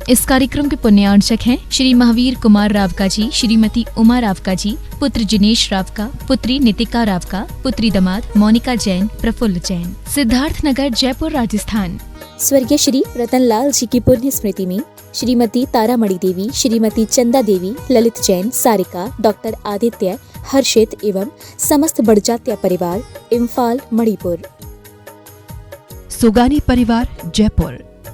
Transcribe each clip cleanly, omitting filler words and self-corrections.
इस कार्यक्रम के पुण्यार्चक हैं श्री महावीर कुमार रावका जी, श्रीमती उमा रावका जी, पुत्र जिनेश रावका, पुत्री नितिका रावका, पुत्री दामाद मोनिका जैन, प्रफुल्ल जैन। सिद्धार्थ नगर, जयपुर, राजस्थान। स्वर्गीय श्री रतनलाल जी की पुण्य स्मृति में श्रीमती तारामणि देवी, श्रीमती चंदा देवी, ललित जैन, सारिका, डॉक्टर आदित्य, हर्षित एवं समस्त बड़जात्या परिवार, इम्फाल, मणिपुर। सुगानी परिवार, जयपुर।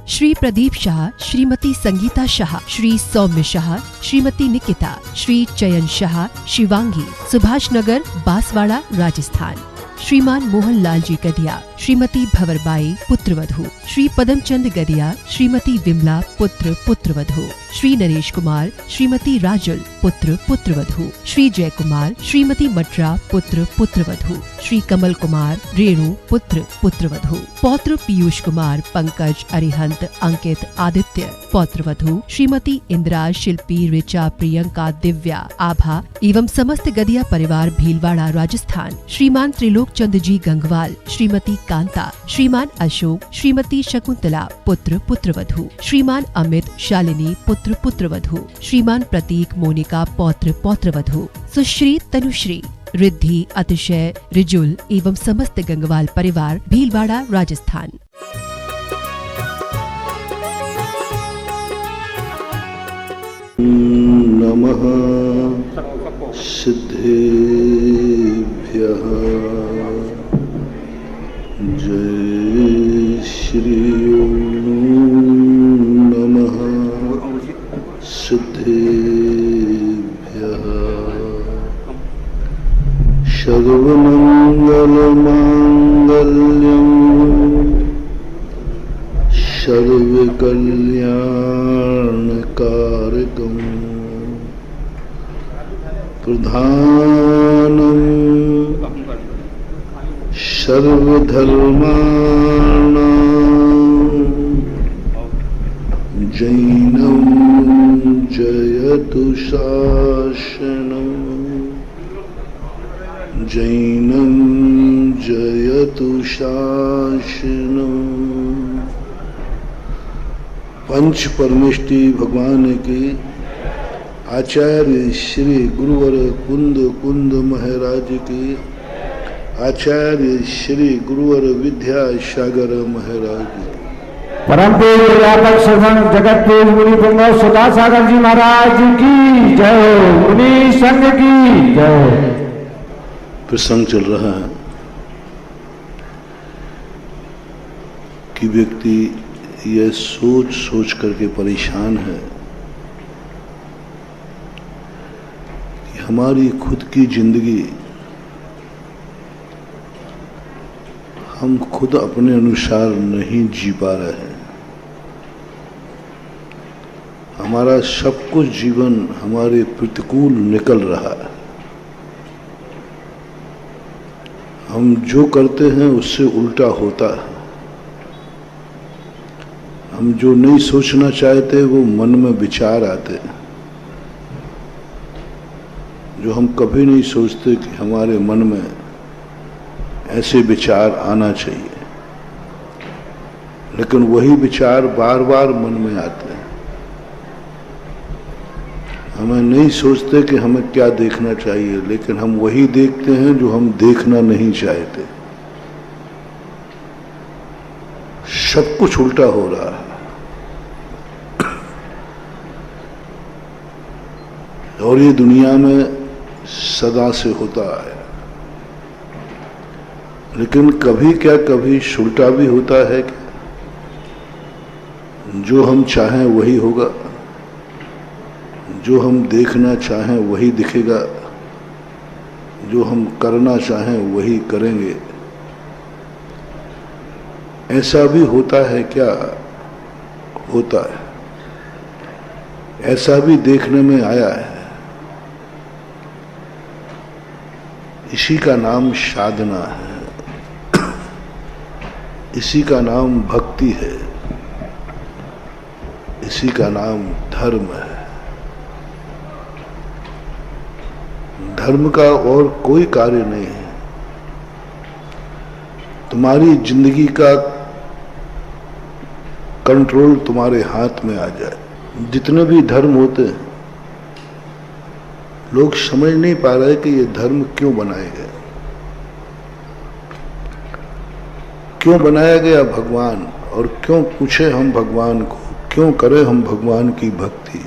श्री प्रदीप शाह, श्रीमती संगीता शाह, श्री सौम्य शाह, श्रीमती निकिता, श्री चयन शाह, शिवांगी, सुभाष नगर, बांसवाड़ा, राजस्थान। श्रीमान मोहन लाल जी गदिया, श्रीमती भंवरबाई, पुत्रवधू। श्री पदमचंद गदिया, श्रीमती विमला, पुत्र पुत्रवधू। श्री नरेश कुमार, श्रीमती राजुल, पुत्र पुत्रवधू। श्री जय कुमार, श्रीमती मटरा, पुत्र पुत्रवधू। श्री कमल कुमार, रेणु, पुत्र पुत्रवधू। पौत्र पीयूष कुमार, पंकज, अरिहंत, अंकित, आदित्य, पौत्रवधू। श्रीमती इंदिरा, शिल्पी, ऋचा, प्रियंका, दिव्या, आभा एवं समस्त गदिया परिवार, भीलवाड़ा, राजस्थान। श्रीमान त्रिलोक चंद जी गंगवाल, श्रीमती कांता, श्रीमान अशोक, श्रीमती शकुंतला, पुत्र पुत्रवधू। श्रीमान अमित, शालिनी, पुत्र पुत्रवधू। श्रीमान प्रतीक, मोनिका, पौत्र पौत्रवधू। सुश्री तनुश्री, रिद्धि, अतिशय, रिजुल एवं समस्त गंगवाल परिवार, भीलवाड़ा, राजस्थान। नमः सिद्धेभ्यः। जय श्री नमः सिद्धेभ्यः। सर्वमंगलमांगल्यं सर्वकल्याणकारकम् प्रधानं सर्वधर्माणां जैनं जयतु शासनं। जैनं जयतु शासनं। पंच परमेष्टि भगवान की आचार्य श्री गुरुवर कुंद कुंद महाराज की, आचार्य श्री गुरुवर विद्या सागर महाराज की, परम पूज्य व्यापक सदन जगत पूज्य मुनि पुंगव सुधा सागर जी महाराज की जय। मुनि संघ की जय। प्रसंग चल रहा है कि व्यक्ति यह सोच सोच करके परेशान है कि हमारी खुद की जिंदगी हम खुद अपने अनुसार नहीं जी पा रहे हैं। हमारा सब कुछ जीवन हमारे प्रतिकूल निकल रहा है। हम जो करते हैं उससे उल्टा होता है। हम जो नहीं सोचना चाहते वो मन में विचार आते हैं, जो हम कभी नहीं सोचते कि हमारे मन में ऐसे विचार आना चाहिए, लेकिन वही विचार बार बार मन में आते हैं। हमें नहीं सोचते कि हमें क्या देखना चाहिए, लेकिन हम वही देखते हैं जो हम देखना नहीं चाहते। सब कुछ उल्टा हो रहा है और ये दुनिया में सदा से होता है। लेकिन कभी क्या कभी उल्टा भी होता है कि जो हम चाहें वही होगा, जो हम देखना चाहें वही दिखेगा, जो हम करना चाहें वही करेंगे। ऐसा भी होता है क्या? होता है। ऐसा भी देखने में आया है। इसी का नाम साधना है, इसी का नाम भक्ति है, इसी का नाम धर्म है। धर्म का और कोई कार्य नहीं है। तुम्हारी जिंदगी का कंट्रोल तुम्हारे हाथ में आ जाए। जितने भी धर्म होते हैं, लोग समझ नहीं पा रहे कि ये धर्म क्यों बनाए गए, क्यों बनाया गया भगवान, और क्यों पूछे हम भगवान को, क्यों करें हम भगवान की भक्ति।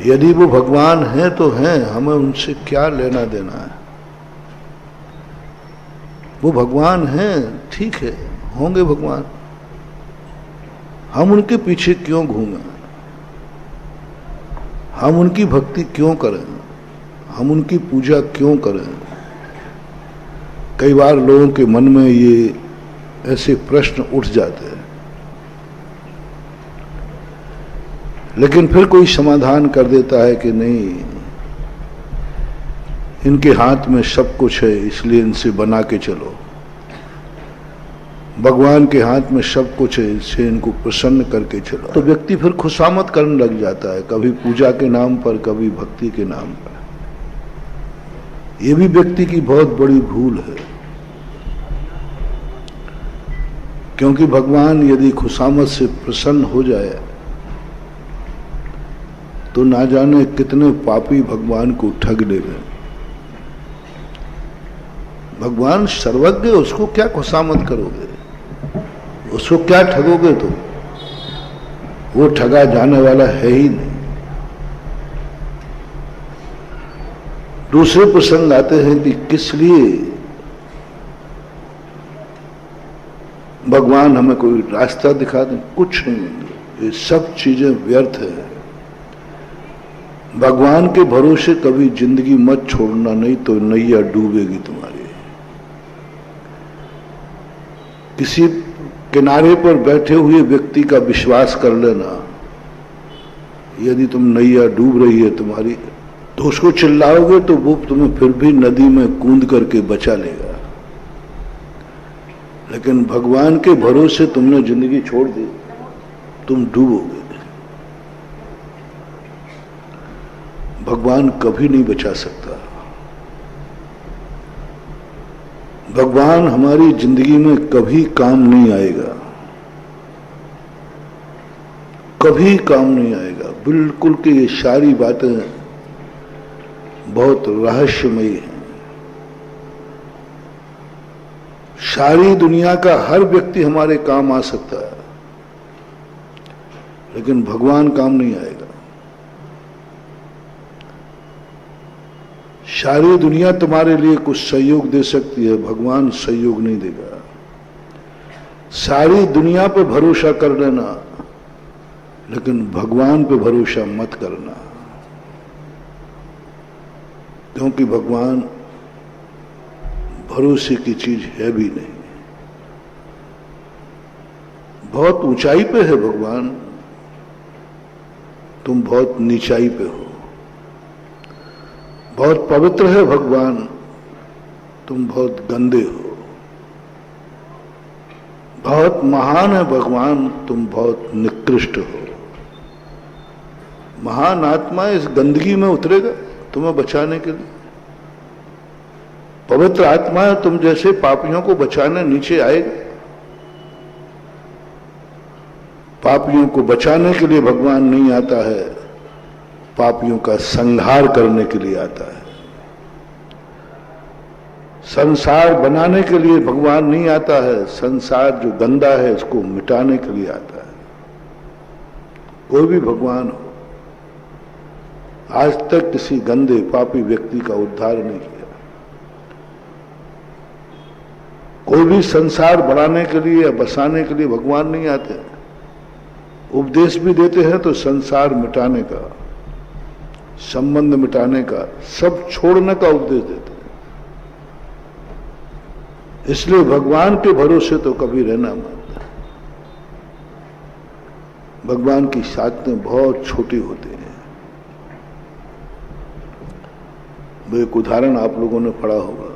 यदि वो भगवान हैं तो हैं, हमें उनसे क्या लेना देना है। वो भगवान हैं, ठीक है, होंगे भगवान, हम उनके पीछे क्यों घूमें, हम उनकी भक्ति क्यों करें, हम उनकी पूजा क्यों करें। कई बार लोगों के मन में ये ऐसे प्रश्न उठ जाते हैं, लेकिन फिर कोई समाधान कर देता है कि नहीं, इनके हाथ में सब कुछ है, इसलिए इनसे बना के चलो। भगवान के हाथ में सब कुछ है, इससे इनको प्रसन्न करके चलो। तो व्यक्ति फिर खुशामद करने लग जाता है, कभी पूजा के नाम पर, कभी भक्ति के नाम पर। यह भी व्यक्ति की बहुत बड़ी भूल है, क्योंकि भगवान यदि खुशामद से प्रसन्न हो जाए तो ना जाने कितने पापी भगवान को ठग लेंगे। भगवान सर्वज्ञ, उसको क्या खुशामद करोगे, उसको क्या ठगोगे। तो वो ठगा जाने वाला है ही नहीं। दूसरे प्रसंग आते हैं कि किस लिए भगवान हमें कोई रास्ता दिखा दें, कुछ नहीं, ये सब चीजें व्यर्थ है। भगवान के भरोसे कभी जिंदगी मत छोड़ना, नहीं तो नैया डूबेगी तुम्हारी। किसी किनारे पर बैठे हुए व्यक्ति का विश्वास कर लेना, यदि तुम नैया डूब रही है तुम्हारी, तो उसको चिल्लाओगे तो वो तुम्हें फिर भी नदी में कूद करके बचा लेगा। लेकिन भगवान के भरोसे तुमने जिंदगी छोड़ दी, तुम डूबोगे। भगवान कभी नहीं बचा सकता। भगवान हमारी जिंदगी में कभी काम नहीं आएगा, कभी काम नहीं आएगा। बिल्कुल कि ये सारी बातें बहुत रहस्यमयी हैं। सारी दुनिया का हर व्यक्ति हमारे काम आ सकता है, लेकिन भगवान काम नहीं आएगा। सारी दुनिया तुम्हारे लिए कुछ सहयोग दे सकती है, भगवान सहयोग नहीं देगा। सारी दुनिया पे भरोसा कर लेना, लेकिन भगवान पे भरोसा मत करना, क्योंकि भगवान भरोसे की चीज है भी नहीं। बहुत ऊंचाई पे है भगवान, तुम बहुत नीचाई पे हो। बहुत पवित्र है भगवान, तुम बहुत गंदे हो। बहुत महान है भगवान, तुम बहुत निकृष्ट हो। महान आत्मा इस गंदगी में उतरेगा तुम्हें बचाने के लिए। पवित्र आत्मा है, तुम जैसे पापियों को बचाने नीचे आएगा। पापियों को बचाने के लिए भगवान नहीं आता है, पापियों का संहार करने के लिए आता है। संसार बनाने के लिए भगवान नहीं आता है, संसार जो गंदा है इसको मिटाने के लिए आता है। कोई भी भगवान हो, आज तक किसी गंदे पापी व्यक्ति का उद्धार नहीं किया। कोई भी संसार बढ़ाने के लिए या बसाने के लिए भगवान नहीं आते। उपदेश भी देते हैं तो संसार मिटाने का, संबंध मिटाने का, सब छोड़ने का उपदेश देते हैं। इसलिए भगवान के भरोसे तो कभी रहना मत। भगवान की साधनें बहुत छोटी होती हैं। एक उदाहरण आप लोगों ने पढ़ा होगा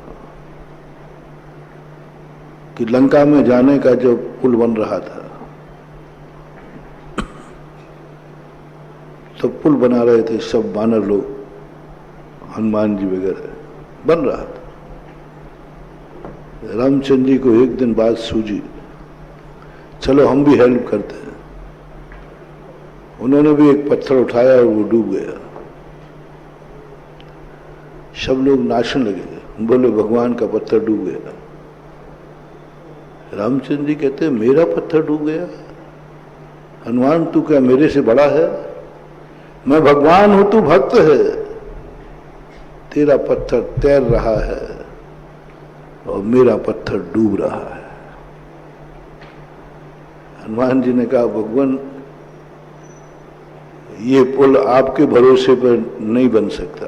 कि लंका में जाने का जब पुल बन रहा था, तो पुल बना रहे थे सब वानर लोग, हनुमान जी वगैरह, बन रहा था। रामचंद्र जी को एक दिन बाद सूझी, चलो हम भी हेल्प करते हैं। उन्होंने भी एक पत्थर उठाया और वो डूब गया। सब लोग नाचने लगे, बोले भगवान का पत्थर डूब गया। रामचंद्र जी कहते हैं मेरा पत्थर डूब गया? हनुमान तू क्या मेरे से बड़ा है? मैं भगवान हूं, तू भक्त है। तेरा पत्थर तैर रहा है और मेरा पत्थर डूब रहा है। हनुमान जी ने कहा भगवान ये पुल आपके भरोसे पर नहीं बन सकता,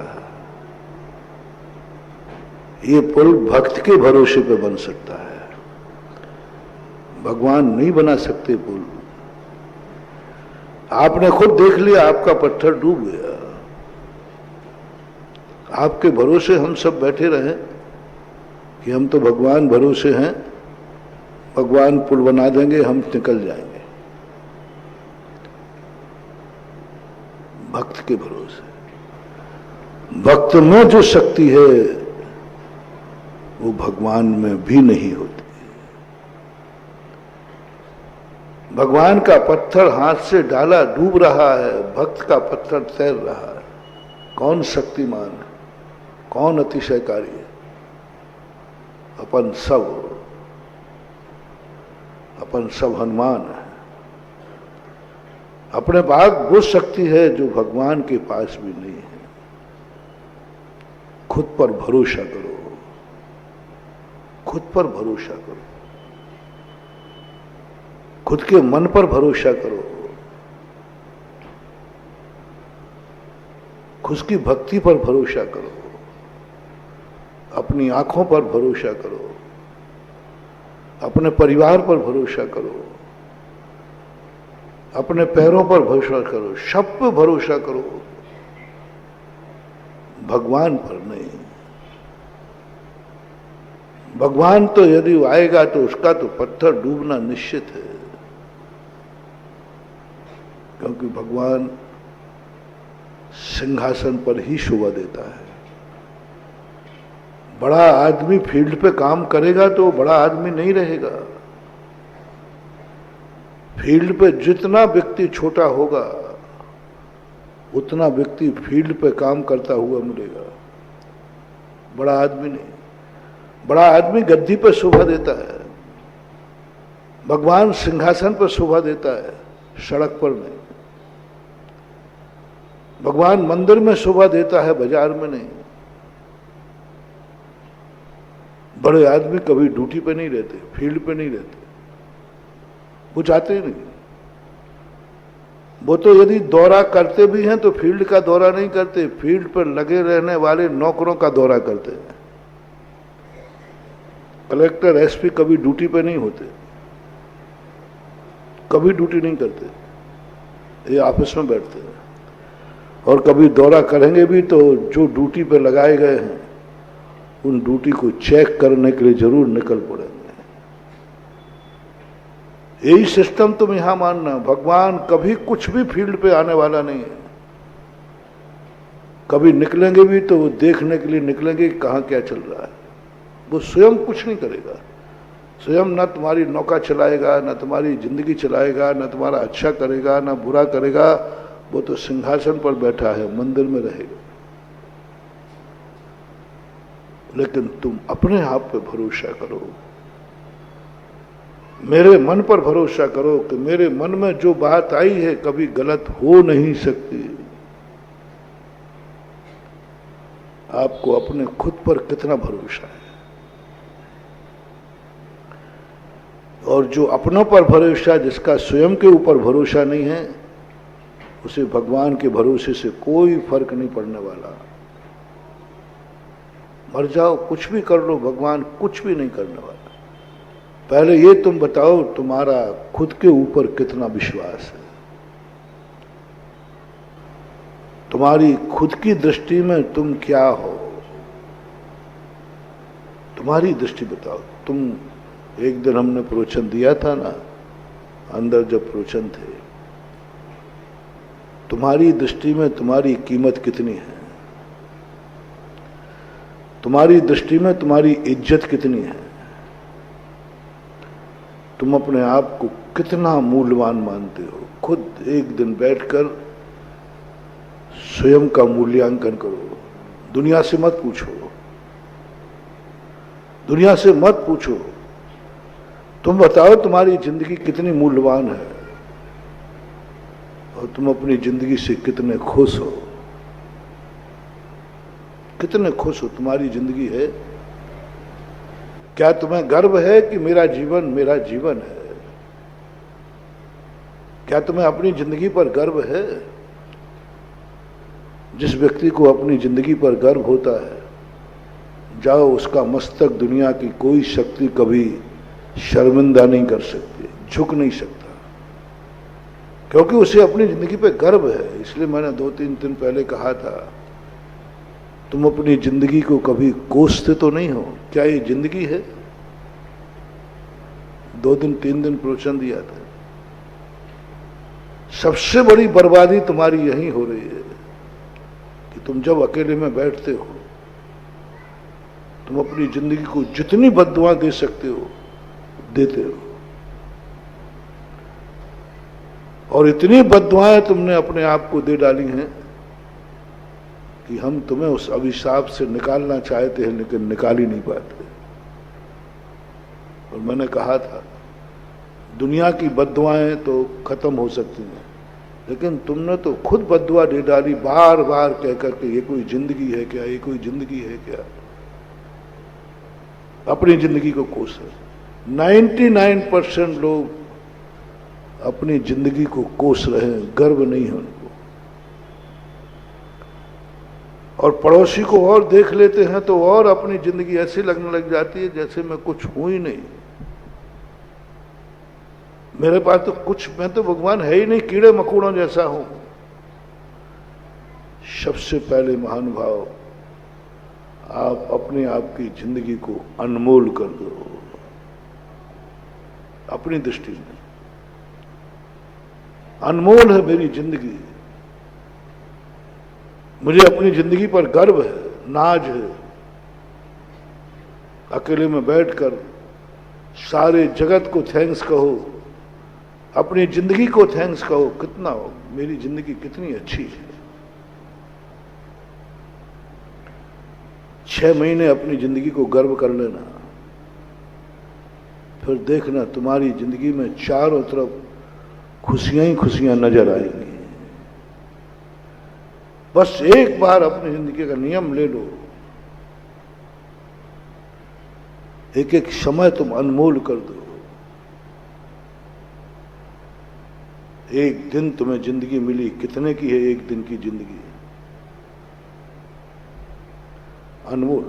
ये पुल भक्त के भरोसे पर बन सकता है। भगवान नहीं बना सकते पुल। आपने खुद देख लिया आपका पत्थर डूब गया। आपके भरोसे हम सब बैठे रहे कि हम तो भगवान भरोसे हैं, भगवान पुल बना देंगे, हम निकल जाएंगे। भक्त के भरोसे। भक्त में जो शक्ति है वो भगवान में भी नहीं होती। भगवान का पत्थर हाथ से डाला डूब रहा है, भक्त का पत्थर तैर रहा है। कौन शक्तिमान है, कौन अतिशयकारी है? अपन सब हनुमान है। अपने पास वो शक्ति है जो भगवान के पास भी नहीं है। खुद पर भरोसा करो, खुद पर भरोसा करो, खुद के मन पर भरोसा करो, खुद की भक्ति पर भरोसा करो, अपनी आंखों पर भरोसा करो, अपने परिवार पर भरोसा करो, अपने पैरों पर भरोसा करो, सब पर भरोसा करो, भगवान पर नहीं। भगवान तो यदि आएगा तो उसका तो पत्थर डूबना निश्चित है, क्योंकि भगवान सिंहासन पर ही शोभा देता है। बड़ा आदमी फील्ड पे काम करेगा तो बड़ा आदमी नहीं रहेगा। फील्ड पे जितना व्यक्ति छोटा होगा उतना व्यक्ति फील्ड पे काम करता हुआ मिलेगा, बड़ा आदमी नहीं। बड़ा आदमी गद्दी पर शोभा देता है, भगवान सिंहासन पर शोभा देता है, सड़क पर नहीं। भगवान मंदिर में शोभा देता है, बाजार में नहीं। बड़े आदमी कभी ड्यूटी पे नहीं रहते, फील्ड पे नहीं रहते, वो जाते ही नहीं। वो तो यदि दौरा करते भी हैं तो फील्ड का दौरा नहीं करते, फील्ड पर लगे रहने वाले नौकरों का दौरा करते हैं। कलेक्टर एसपी कभी ड्यूटी पे नहीं होते, कभी ड्यूटी नहीं करते, ये ऑफिस में बैठते हैं। और कभी दौरा करेंगे भी तो जो ड्यूटी पे लगाए गए हैं उन ड्यूटी को चेक करने के लिए जरूर निकल पड़ेंगे। यही सिस्टम तुम यहां मानना। भगवान कभी कुछ भी फील्ड पे आने वाला नहीं है। कभी निकलेंगे भी तो वो देखने के लिए निकलेंगे कि कहां क्या चल रहा है। वो स्वयं कुछ नहीं करेगा, स्वयं न तुम्हारी नौका चलाएगा, न तुम्हारी जिंदगी चलाएगा, न तुम्हारा अच्छा करेगा, न बुरा करेगा। वो तो सिंहासन पर बैठा है, मंदिर में रहेगा। लेकिन तुम अपने आप पे भरोसा करो, मेरे मन पर भरोसा करो कि मेरे मन में जो बात आई है कभी गलत हो नहीं सकती। आपको अपने खुद पर कितना भरोसा है। और जो अपनों पर भरोसा, जिसका स्वयं के ऊपर भरोसा नहीं है, उसे भगवान के भरोसे से कोई फर्क नहीं पड़ने वाला। मर जाओ, कुछ भी कर लो, भगवान कुछ भी नहीं करने वाला। पहले ये तुम बताओ तुम्हारा खुद के ऊपर कितना विश्वास है। तुम्हारी खुद की दृष्टि में तुम क्या हो, तुम्हारी दृष्टि बताओ। तुम एक दिन हमने प्रवचन दिया था ना, अंदर जब प्रवचन थे, तुम्हारी दृष्टि में तुम्हारी कीमत कितनी है, तुम्हारी दृष्टि में तुम्हारी इज्जत कितनी है। तुम अपने आप को कितना मूल्यवान मानते हो। खुद एक दिन बैठकर स्वयं का मूल्यांकन करो। दुनिया से मत पूछो, दुनिया से मत पूछो। तुम बताओ तुम्हारी जिंदगी कितनी मूल्यवान है और तुम अपनी जिंदगी से कितने खुश हो। कितने खुश हो, तुम्हारी जिंदगी है। क्या तुम्हें गर्व है कि मेरा जीवन है? क्या तुम्हें अपनी जिंदगी पर गर्व है? जिस व्यक्ति को अपनी जिंदगी पर गर्व होता है, जाओ उसका मस्तक दुनिया की कोई शक्ति कभी शर्मिंदा नहीं कर सकती, झुक नहीं सकता, क्योंकि उसे अपनी जिंदगी पे गर्व है। इसलिए मैंने 2-3 दिन पहले कहा था, तुम अपनी जिंदगी को कभी कोसते तो नहीं हो। क्या ये जिंदगी है? 2-3 दिन प्रवचन दिया था। सबसे बड़ी बर्बादी तुम्हारी यही हो रही है कि तुम जब अकेले में बैठते हो, तुम अपनी जिंदगी को जितनी बद्दुआ दे सकते हो देते हो, और इतनी बद्दुआएं तुमने अपने आप को दे डाली हैं कि हम तुम्हें उस अभिशाप से निकालना चाहते हैं लेकिन निकाल ही नहीं पाते। और मैंने कहा था, दुनिया की बद्दुआएं तो खत्म हो सकती हैं, लेकिन तुमने तो खुद बद्दुआ दे डाली बार बार कह करके, ये कोई जिंदगी है क्या? ये कोई जिंदगी है क्या? अपनी जिंदगी को कोसे। 99% लोग अपनी जिंदगी को कोस रहे हैं, गर्व नहीं है उनको। और पड़ोसी को और देख लेते हैं तो और अपनी जिंदगी ऐसी लगने लग जाती है जैसे मैं कुछ हूं ही नहीं, मेरे पास तो कुछ, मैं तो भगवान है ही नहीं, कीड़े मकोड़ों जैसा हूं। सबसे पहले महानुभाव, आप अपने आप की जिंदगी को अनमोल कर दो। अपनी दृष्टि में अनमोल है मेरी जिंदगी, मुझे अपनी जिंदगी पर गर्व है, नाज है। अकेले में बैठकर सारे जगत को थैंक्स कहो, अपनी जिंदगी को थैंक्स कहो, कितना हो, मेरी जिंदगी कितनी अच्छी है। 6 महीने अपनी जिंदगी को गर्व कर लेना, फिर देखना तुम्हारी जिंदगी में चारों तरफ खुशियां ही खुशियां नजर आएंगी। बस एक बार अपनी जिंदगी का नियम ले लो, एक एक समय तुम अनमोल कर दो। एक दिन तुम्हें जिंदगी मिली, कितने की है एक दिन की जिंदगी? अनमोल,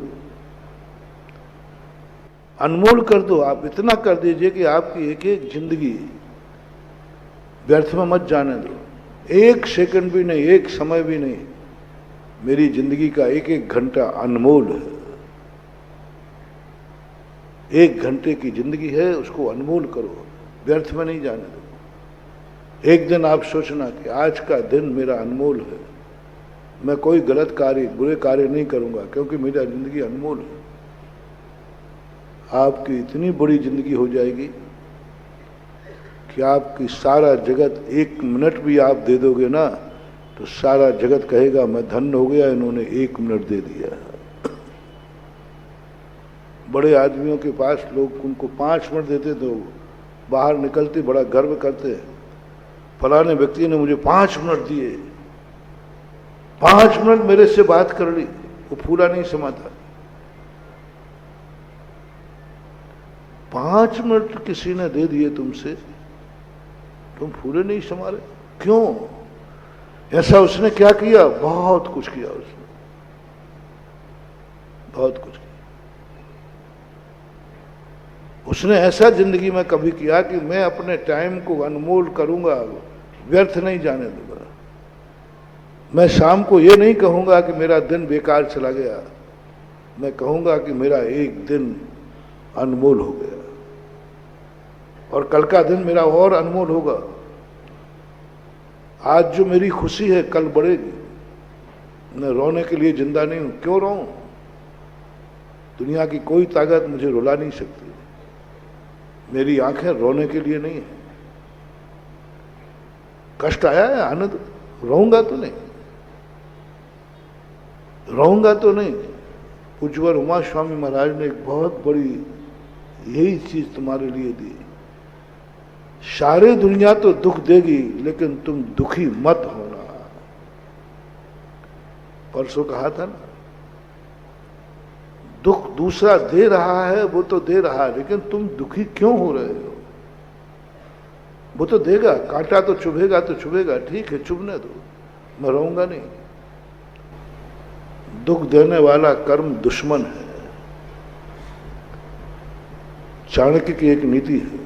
अनमोल कर दो। आप इतना कर दीजिए कि आपकी एक एक जिंदगी व्यर्थ में मत जाने दो। 1 सेकंड भी नहीं, 1 समय भी नहीं। मेरी जिंदगी का एक एक घंटा अनमोल है। 1 घंटे की जिंदगी है, उसको अनमोल करो, व्यर्थ में नहीं जाने दो। एक दिन आप सोचना कि आज का दिन मेरा अनमोल है, मैं कोई गलत कार्य, बुरे कार्य नहीं करूंगा क्योंकि मेरा जिंदगी अनमोल है। आपकी इतनी बड़ी जिंदगी हो जाएगी कि आपकी सारा जगत, 1 मिनट भी आप दे दोगे ना तो सारा जगत कहेगा मैं धन्य हो गया, इन्होंने 1 मिनट दे दिया। बड़े आदमियों के पास लोग उनको 5 मिनट देते तो बाहर निकलते बड़ा गर्व करते हैं, फलाने व्यक्ति ने मुझे 5 मिनट दिए, 5 मिनट मेरे से बात कर ली। वो फूला नहीं समाता। 5 मिनट किसी ने दे दिए तुमसे, तुम फूले नहीं समा रहे, क्यों? ऐसा उसने क्या किया? बहुत कुछ किया उसने, बहुत कुछ किया। उसने ऐसा जिंदगी में कभी किया कि मैं अपने टाइम को अनमोल करूंगा, व्यर्थ नहीं जाने दूंगा। मैं शाम को ये नहीं कहूंगा कि मेरा दिन बेकार चला गया, मैं कहूंगा कि मेरा एक दिन अनमोल हो गया और कल का दिन मेरा और अनमोल होगा। आज जो मेरी खुशी है कल बढ़ेगी। मैं रोने के लिए जिंदा नहीं हूं, क्यों रोऊं? दुनिया की कोई ताकत मुझे रुला नहीं सकती। मेरी आंखें रोने के लिए नहीं है। कष्ट आया है, आनंद, रोऊंगा तो नहीं, रोऊंगा तो नहीं। पूज्यवर उमा स्वामी महाराज ने एक बहुत बड़ी यही चीज तुम्हारे लिए दी, सारी दुनिया तो दुख देगी लेकिन तुम दुखी मत होना। परसों कहा था ना, दुख दूसरा दे रहा है वो तो दे रहा है, लेकिन तुम दुखी क्यों हो रहे हो? वो तो देगा, कांटा तो चुभेगा तो चुभेगा, ठीक है चुभने दो, मैं रहूंगा नहीं। दुख देने वाला कर्म दुश्मन है। चाणक्य की एक नीति है,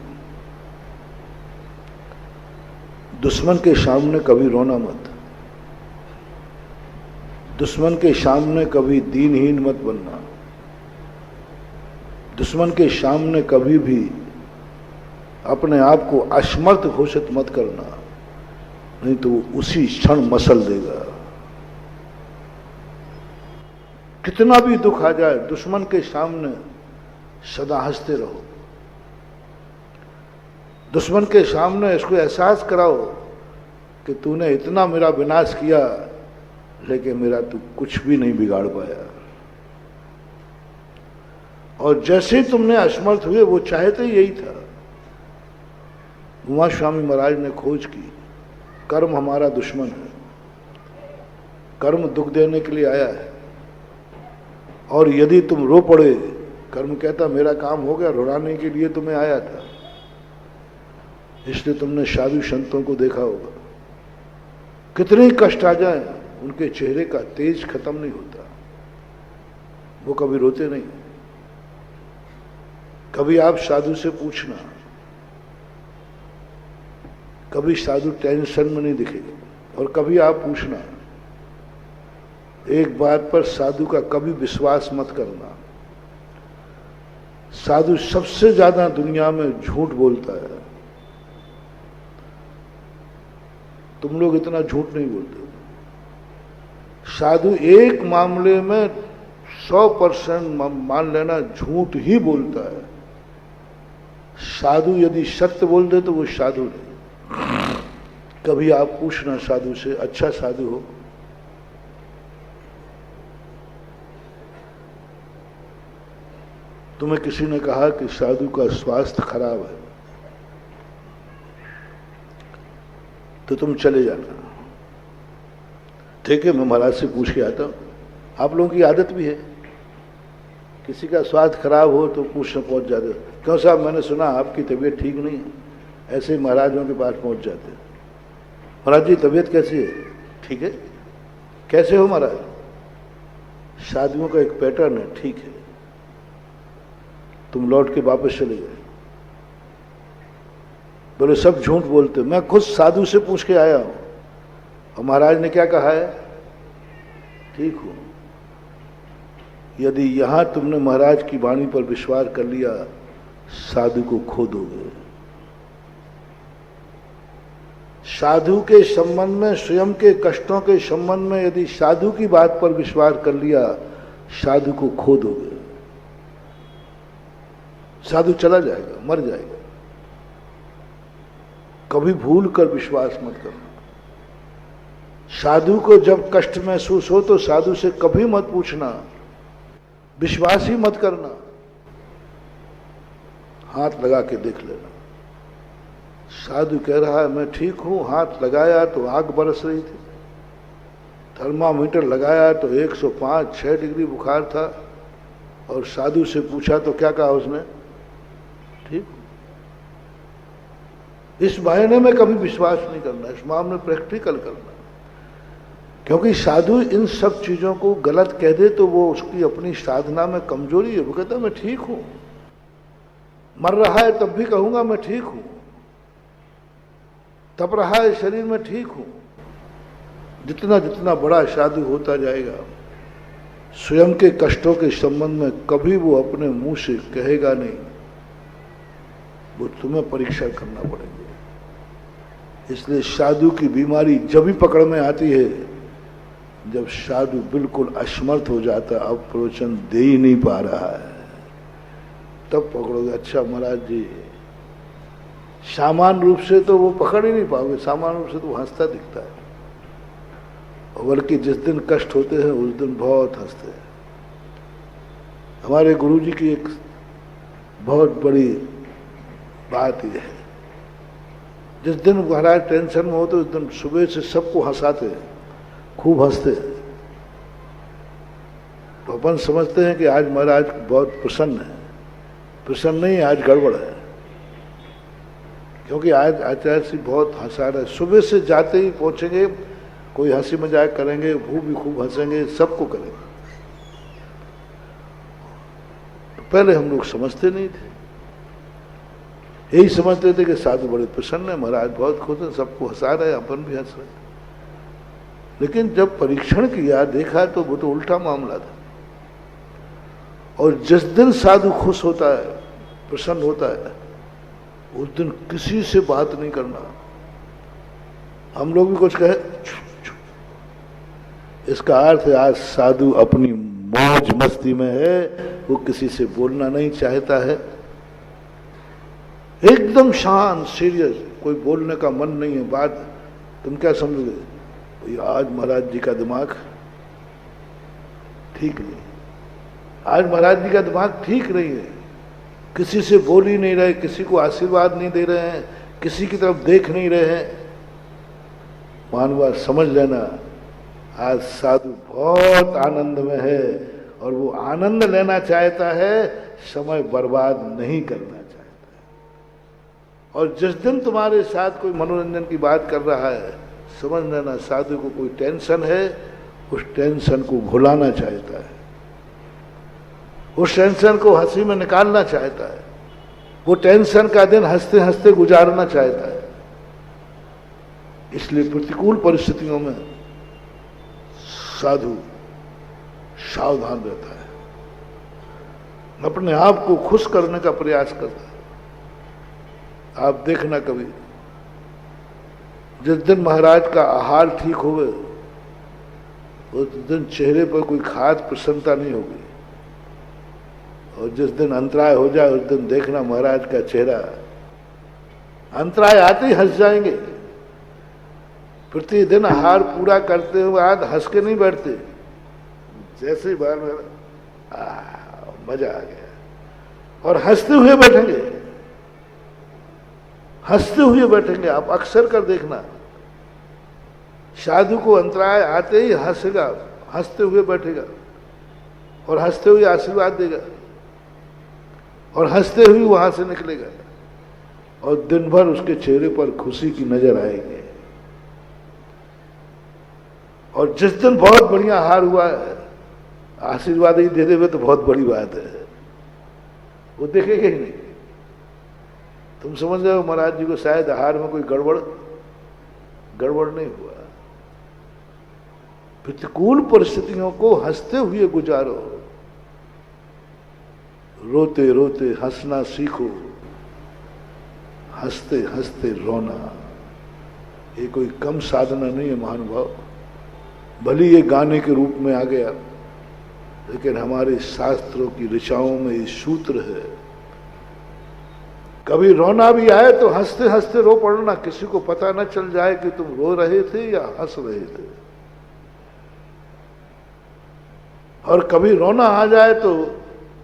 दुश्मन के सामने कभी रोना मत, दुश्मन के सामने कभी दीनहीन मत बनना, दुश्मन के सामने कभी भी अपने आप को असमर्थ घोषित मत करना, नहीं तो वो उसी क्षण मसल देगा। कितना भी दुख आ जाए, दुश्मन के सामने सदा हंसते रहो। दुश्मन के सामने इसको एहसास कराओ कि तूने इतना मेरा विनाश किया लेकिन मेरा तू कुछ भी नहीं बिगाड़ पाया। और जैसे तुमने असमर्थ हुए, वो चाहते यही था। उमा स्वामी महाराज ने खोज की, कर्म हमारा दुश्मन है, कर्म दुख देने के लिए आया है, और यदि तुम रो पड़े, कर्म कहता मेरा काम हो गया, रुलाने के लिए तुम्हें आया था। इसलिए तुमने साधु संतों को देखा होगा, कितने कष्ट आ जाए उनके चेहरे का तेज खत्म नहीं होता, वो कभी रोते नहीं। कभी आप साधु से पूछना, कभी साधु टेंशन में नहीं दिखेगा। और कभी आप पूछना, एक बात पर साधु का कभी विश्वास मत करना, साधु सबसे ज्यादा दुनिया में झूठ बोलता है। तुम लोग इतना झूठ नहीं बोलते। साधु एक मामले में 100% मान लेना झूठ ही बोलता है। साधु यदि सत्य बोल दे तो वो साधु नहीं। कभी आप पूछना साधु से, अच्छा साधु हो, तुम्हें किसी ने कहा कि साधु का स्वास्थ्य खराब है, तो तुम चले जाना, ठीक है मैं महाराज से पूछ के आता हूं। आप लोगों की आदत भी है, किसी का स्वास्थ्य खराब हो तो पूछने पहुंच जाते, क्यों साहब मैंने सुना आपकी तबीयत ठीक नहीं है, ऐसे ही महाराजों के पास पहुंच जाते। महाराज जी तबीयत कैसी है? ठीक है। कैसे हो महाराज? साधुओं का एक पैटर्न है, ठीक है। तुम लौट के वापस चले गए। बोले सब झूठ बोलते, मैं खुद साधु से पूछ के आया हूं और महाराज ने क्या कहा है? ठीक हो। यदि यहां तुमने महाराज की वाणी पर विश्वास कर लिया, साधु को खो दोगे। साधु के संबंध में, स्वयं के कष्टों के संबंध में यदि साधु की बात पर विश्वास कर लिया, साधु को खो दोगे। साधु चला जाएगा, मर जाएगा। कभी भूल कर विश्वास मत करना। साधु को जब कष्ट महसूस हो तो साधु से कभी मत पूछना, विश्वास ही मत करना। हाथ लगा के देख लेना। साधु कह रहा है मैं ठीक हूं, हाथ लगाया तो आग बरस रही थी, थर्मामीटर लगाया तो 105-6 डिग्री बुखार था, और साधु से पूछा तो क्या कहा उसने? ठीक। इस मायने में कभी विश्वास नहीं करना, इस मामले में प्रैक्टिकल करना। क्योंकि साधु इन सब चीजों को गलत कह दे तो वो उसकी अपनी साधना में कमजोरी है। वो कहता है मैं ठीक हूं, मर रहा है तब भी कहूंगा मैं ठीक हूं, तप रहा है शरीर में ठीक हूं। जितना जितना बड़ा साधु होता जाएगा, स्वयं के कष्टों के संबंध में कभी वो अपने मुंह से कहेगा नहीं, वो तुम्हें परीक्षा करना पड़ेगा। इसलिए साधु की बीमारी जब भी पकड़ में आती है, जब साधु बिल्कुल असमर्थ हो जाता, अब प्रवचन दे ही नहीं पा रहा है, तब पकड़ोगे। अच्छा महाराज जी सामान्य रूप से तो वो पकड़ ही नहीं पाओगे, सामान्य रूप से तो वो हंसता दिखता है, और बल्कि जिस दिन कष्ट होते हैं उस दिन बहुत हंसते हैं। हमारे गुरुजी की एक बहुत बड़ी बात ये है, जिस दिन महाराज टेंशन में होते उस दिन सुबह से सबको हंसाते हैं, खूब हंसते हैं। तो अपन समझते हैं कि आज महाराज बहुत प्रसन्न है, प्रसन्न नहीं, आज गड़बड़ है, क्योंकि आज आचार्य जी बहुत हंसा रहे। सुबह से जाते ही पहुंचेंगे, कोई हंसी मजाक करेंगे, वो भी खूब हंसेंगे, सबको करेंगे। तो पहले हम लोग समझते नहीं थे, यही समझते थे कि साधु बड़े प्रसन्न है, महाराज बहुत खुश है, सबको हंसा रहे, अपन भी हंस रहे। लेकिन जब परीक्षण किया, देखा तो वो तो उल्टा मामला था। और जिस दिन साधु खुश होता है, प्रसन्न होता है, उस दिन किसी से बात नहीं करना। हम लोग भी कुछ कहे, इसका अर्थ है आज साधु अपनी मौज मस्ती में है, वो किसी से बोलना नहीं चाहता है, एकदम शांत सीरियस, कोई बोलने का मन नहीं है। बात तुम क्या समझोगे, आज महाराज जी का दिमाग ठीक नहीं, आज महाराज जी का दिमाग ठीक नहीं है, किसी से बोल ही नहीं रहे, किसी को आशीर्वाद नहीं दे रहे हैं, किसी की तरफ देख नहीं रहे हैं। मानवा समझ लेना, आज साधु बहुत आनंद में है, और वो आनंद लेना चाहता है, समय बर्बाद नहीं करना चाहता है। और जिस दिन तुम्हारे साथ कोई मनोरंजन की बात कर रहा है, समझ लेना साधु को कोई टेंशन है, उस टेंशन को भुलाना चाहता है, उस टेंशन को हंसी में निकालना चाहता है, वो टेंशन का दिन हंसते हंसते गुजारना चाहता है। इसलिए प्रतिकूल परिस्थितियों में साधु सावधान रहता है, अपने आप को खुश करने का प्रयास करता है। आप देखना कभी, जिस दिन महाराज का आहार ठीक हो गए, उस दिन चेहरे पर कोई खास प्रसन्नता नहीं होगी, और जिस दिन अंतराय हो जाए उस दिन देखना महाराज का चेहरा, अंतराय आते ही हंस जाएंगे। प्रतिदिन आहार पूरा करते हुए आज हंस के नहीं बैठते, जैसे ही बाहर में मजा आ गया, और हंसते हुए बैठेंगे, हंसते हुए बैठेंगे। आप अक्सर कर देखना, साधु को अंतराय आते ही हंसेगा, हंसते हुए बैठेगा, और हंसते हुए आशीर्वाद देगा, और हंसते हुए वहां से निकलेगा, और दिन भर उसके चेहरे पर खुशी की नजर आएगी। और जिस दिन बहुत बढ़िया आहार हुआ है, आशीर्वाद ही दे देवे तो बहुत बड़ी बात है, वो देखेगा ही नहीं। तुम समझ रहे हो महाराज जी को शायद आहार में कोई गड़बड़ नहीं हुआ। प्रतिकूल परिस्थितियों को हंसते हुए गुजारो, रोते रोते हंसना सीखो, हंसते हंसते रोना। ये कोई कम साधना नहीं है महानुभाव। भले ये गाने के रूप में आ गया, लेकिन हमारे शास्त्रों की ऋचाओं में ये सूत्र है, कभी रोना भी आए तो हंसते हंसते रो पड़ना, किसी को पता न चल जाए कि तुम रो रहे थे या हंस रहे थे। और कभी रोना आ जाए तो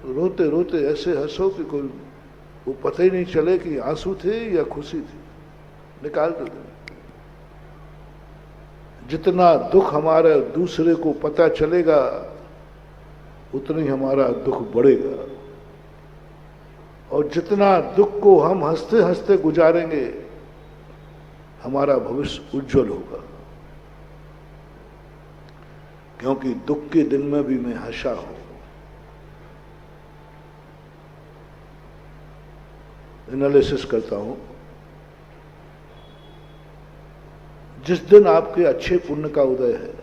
रोते रोते ऐसे हंसो कि कोई वो पता ही नहीं चले कि आंसू थे या खुशी थी, निकाल दो। जितना दुख हमारा दूसरे को पता चलेगा, उतना ही हमारा दुख बढ़ेगा, और जितना दुख को हम हंसते हंसते गुजारेंगे, हमारा भविष्य उज्जवल होगा। क्योंकि दुख के दिन में भी मैं हंसा हूं। एनालिसिस करता हूं, जिस दिन आपके अच्छे पुण्य का उदय है,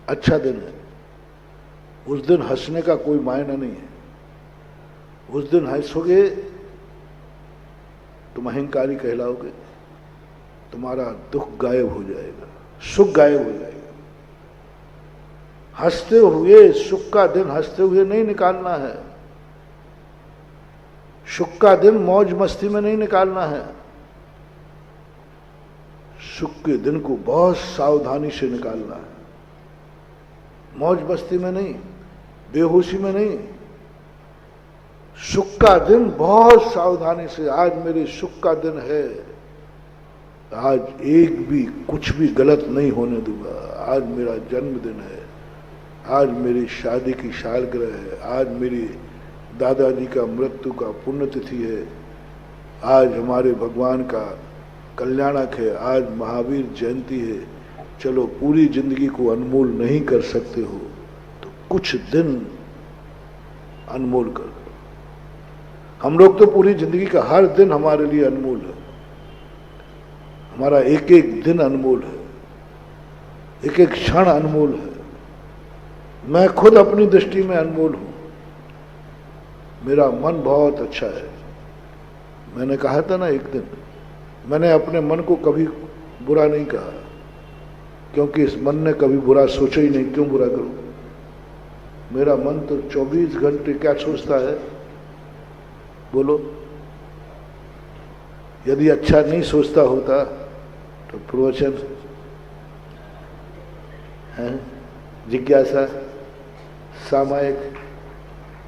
अच्छा दिन है, उस दिन हंसने का कोई मायना नहीं है। उस दिन हंसोगे तुम अहंकारी कहलाओगे, तुम्हारा दुख गायब हो जाएगा, सुख गायब हो जाएगा। हंसते हुए सुख का दिन हंसते हुए नहीं निकालना है, सुख का दिन मौज मस्ती में नहीं निकालना है, सुख के दिन को बहुत सावधानी से निकालना है, मौज मस्ती में नहीं, बेहोशी में नहीं। सुख का दिन बहुत सावधानी से, आज मेरे सुख का दिन है, आज एक भी कुछ भी गलत नहीं होने दूंगा, आज मेरा जन्मदिन है, आज मेरी शादी की सालगिरह है, आज मेरी दादाजी का मृत्यु का पुण्यतिथि है, आज हमारे भगवान का कल्याणक है, आज महावीर जयंती है। चलो पूरी जिंदगी को अनमोल नहीं कर सकते हो तो कुछ दिन अनमोल कर दो। हम लोग तो पूरी जिंदगी का हर दिन हमारे लिए अनमोल है, हमारा एक एक दिन अनमोल है, एक एक क्षण अनमोल है। मैं खुद अपनी दृष्टि में अनमोल हूं, मेरा मन बहुत अच्छा है। मैंने कहा था ना एक दिन, मैंने अपने मन को कभी बुरा नहीं कहा, क्योंकि इस मन ने कभी बुरा सोचा ही नहीं, क्यों बुरा करूं। मेरा मन तो 24 घंटे क्या सोचता है, बोलो। यदि अच्छा नहीं सोचता होता तो प्रवचन है, जिज्ञासा, सामायिक,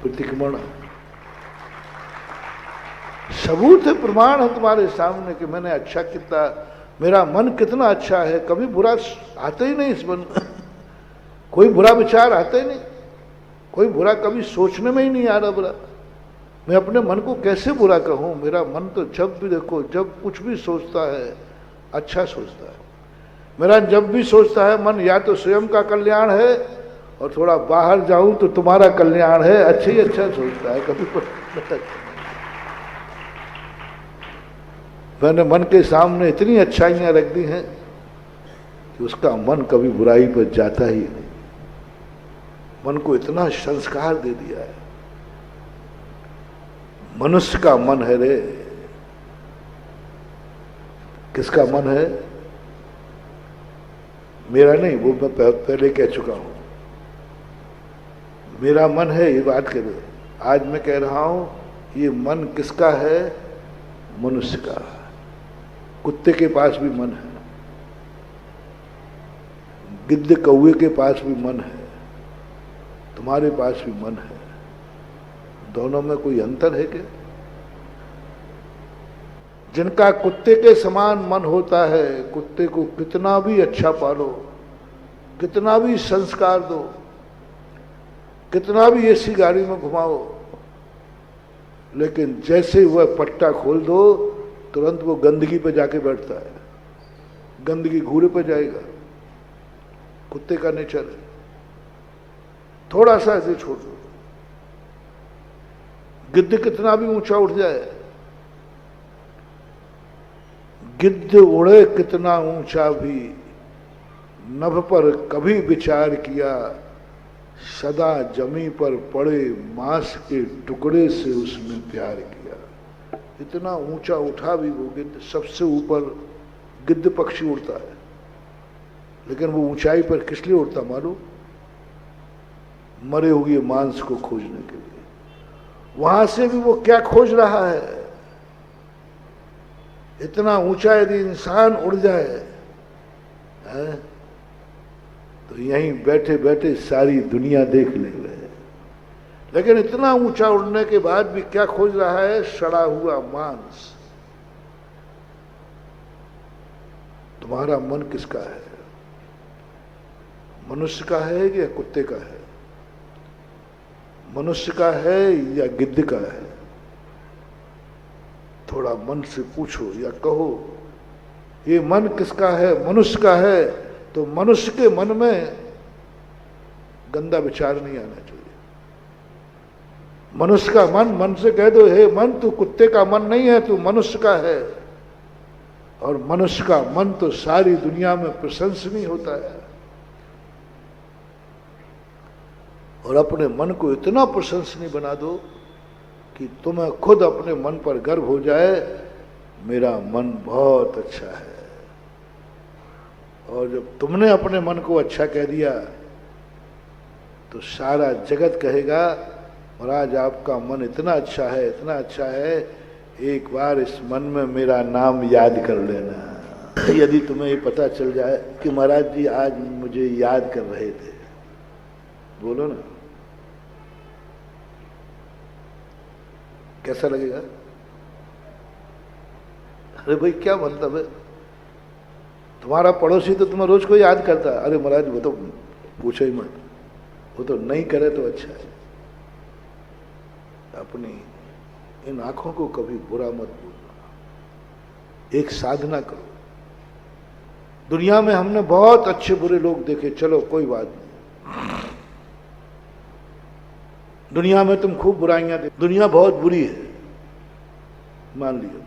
प्रतिक्रमण, सबूत है, प्रमाण है तुम्हारे सामने कि मैंने अच्छा कितना, मेरा मन कितना अच्छा है। कभी बुरा आता ही नहीं इस मन में, कोई बुरा विचार आता ही नहीं, कोई बुरा कभी सोचने में ही नहीं आ रहा बुरा। मैं अपने मन को कैसे बुरा कहूं। मेरा मन तो जब भी देखो, जब कुछ भी सोचता है अच्छा सोचता है। मेरा जब भी सोचता है मन या तो स्वयं का कल्याण है और थोड़ा बाहर जाऊं तो तुम्हारा कल्याण है, अच्छा ही अच्छा सोचता है। कभी मैंने मन के सामने इतनी अच्छाइयां रख दी हैं कि उसका मन कभी बुराई पर जाता ही नहीं। मन को इतना संस्कार दे दिया है। मनुष्य का मन है रे। किसका मन है? मेरा नहीं, वो मैं पहले कह चुका हूं। मेरा मन है, ये बात करो। आज मैं कह रहा हूं, ये मन किसका है? मनुष्य का। कुत्ते के पास भी मन है, गिद्ध कौवे के पास भी मन है, तुम्हारे पास भी मन है। दोनों में कोई अंतर है क्या? जिनका कुत्ते के समान मन होता है, कुत्ते को कितना भी अच्छा पालो, कितना भी संस्कार दो, कितना भी ऐसी गाड़ी में घुमाओ, लेकिन जैसे वह पट्टा खोल दो तुरंत वो गंदगी पे जाके बैठता है, गंदगी घूरे पे जाएगा। कुत्ते का नेचर है। थोड़ा सा ऐसे छोड़ दो, गिद्ध कितना भी ऊंचा उठ जाए, गिद्ध उड़े कितना ऊंचा भी, नभ पर कभी विचार किया, सदा जमी पर पड़े मांस के टुकड़े से उसने प्यार किया। इतना ऊंचा उठा भी वो गिद्ध, सबसे ऊपर गिद्ध पक्षी उड़ता है, लेकिन वो ऊंचाई पर किस लिए उड़ता मालूम? मरे हुए मांस को खोजने के लिए। वहां से भी वो क्या खोज रहा है? इतना ऊंचा यदि इंसान उड़ जाए है? तो यहीं बैठे बैठे सारी दुनिया देख ले रहे। लेकिन इतना ऊंचा उड़ने के बाद भी क्या खोज रहा है? सड़ा हुआ मांस। तुम्हारा मन किसका है? मनुष्य का है या कुत्ते का है? मनुष्य का है या गिद्ध का है? थोड़ा मन से पूछो या कहो, ये मन किसका है? मनुष्य का है। तो मनुष्य के मन में गंदा विचार नहीं आना चाहिए। मनुष्य का मन से कह दो, हे मन तू कुत्ते का मन नहीं है, तू मनुष्य का है। और मनुष्य का मन तो सारी दुनिया में प्रशंसनीय होता है। और अपने मन को इतना प्रशंसनीय बना दो कि तुम्हें खुद अपने मन पर गर्व हो जाए, मेरा मन बहुत अच्छा है। और जब तुमने अपने मन को अच्छा कह दिया तो सारा जगत कहेगा, महाराज आपका मन इतना अच्छा है, इतना अच्छा है, एक बार इस मन में मेरा नाम याद कर लेना। यदि तुम्हें ये पता चल जाए कि महाराज जी आज मुझे याद कर रहे थे, बोलो ना, कैसा लगेगा? अरे भाई क्या मतलब है, तुम्हारा पड़ोसी तो तुम्हें रोज को याद करता है, अरे महाराज वो तो पूछो ही मत, वो तो नहीं करे तो अच्छा है। अपनी इन आंखों को कभी बुरा मत बोलना, एक साधना करो। दुनिया में हमने बहुत अच्छे बुरे लोग देखे, चलो कोई बात नहीं, दुनिया में तुम खूब बुराइयां देख, दुनिया बहुत बुरी है, मान लियो,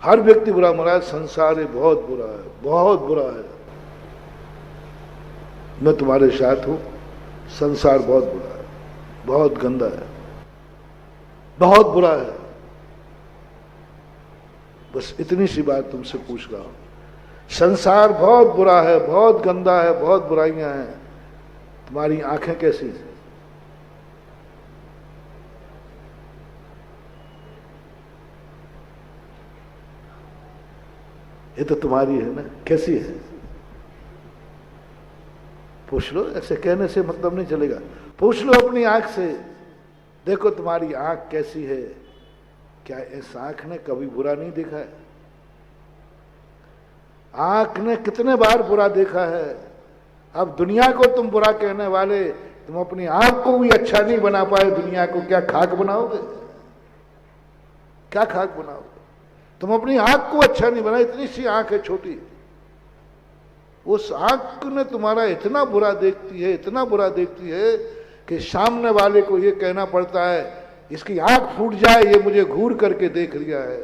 हर व्यक्ति बुरा, महाराज संसार बहुत बुरा है, बहुत बुरा है, मैं तुम्हारे साथ हूं, संसार बहुत बुरा है, बहुत गंदा है, बहुत बुरा है। बस इतनी सी बात तुमसे पूछ रहा हूं, संसार बहुत बुरा है, बहुत गंदा है, बहुत बुराइयां हैं, तुम्हारी आंखें कैसी हैं? ये तो तुम्हारी है ना, कैसी है? पूछ लो, ऐसे कहने से मतलब नहीं चलेगा, पूछ लो अपनी आंख से, देखो तुम्हारी आंख कैसी है? क्या इस आंख ने कभी बुरा नहीं देखा है? आंख ने कितने बार बुरा देखा है। अब दुनिया को तुम बुरा कहने वाले, तुम अपनी आंख को भी अच्छा नहीं बना पाए, दुनिया को क्या खाक बनाओगे? क्या खाक बनाओगे? तुम अपनी आंख को अच्छा नहीं बना, इतनी सी आंख है छोटी, उस आंख ने तुम्हारा इतना बुरा देखती है, इतना बुरा देखती है कि सामने वाले को ये कहना पड़ता है इसकी आंख फूट जाए, ये मुझे घूर करके देख लिया है।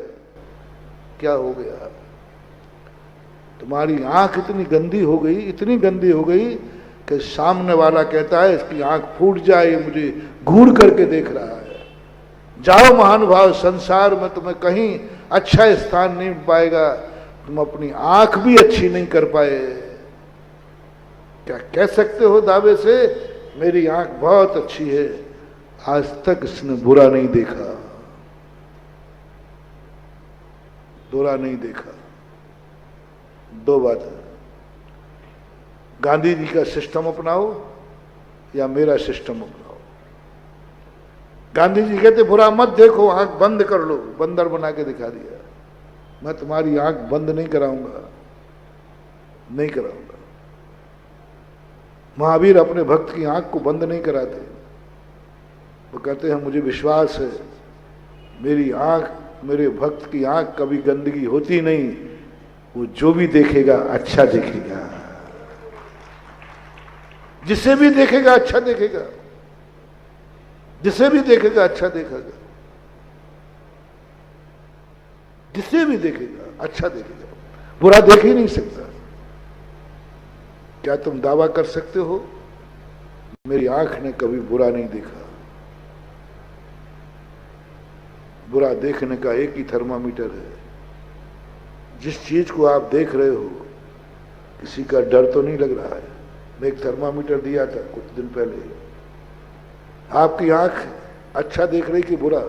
क्या हो गया? तुम्हारी आंख इतनी गंदी हो गई, इतनी गंदी हो गई कि सामने वाला कहता है इसकी आंख फूट जाए, ये मुझे घूर करके देख रहा है। जाओ महानुभाव, संसार में तुम्हें कहीं अच्छा स्थान नहीं पाएगा, तुम अपनी आंख भी अच्छी नहीं कर पाए। क्या कह सकते हो दावे से मेरी आंख बहुत अच्छी है? आज तक इसने बुरा नहीं देखा, बुरा नहीं देखा। दो बात है, गांधी जी का सिस्टम अपनाओ या मेरा सिस्टम अपनाओ। गांधी जी कहते बुरा मत देखो, आंख बंद कर लो, बंदर बना के दिखा दिया। मैं तुम्हारी आंख बंद नहीं कराऊंगा, नहीं कराऊंगा। महावीर अपने भक्त की आंख को बंद नहीं कराते, वो कहते हैं मुझे विश्वास है मेरी आंख, मेरे भक्त की आंख कभी गंदगी होती नहीं, वो जो भी देखेगा अच्छा देखेगा, जिसे भी देखेगा अच्छा देखेगा, जिसे भी देखेगा अच्छा देखेगा, जिसे भी देखेगा अच्छा देखेगा, बुरा देख ही नहीं सकता। क्या तुम दावा कर सकते हो मेरी आंख ने कभी बुरा नहीं देखा? बुरा देखने का एक ही थर्मामीटर है, जिस चीज को आप देख रहे हो किसी का डर तो नहीं लग रहा है। मैं एक थर्मामीटर दिया था कुछ दिन पहले, आपकी आंख अच्छा देख रही कि बुरा?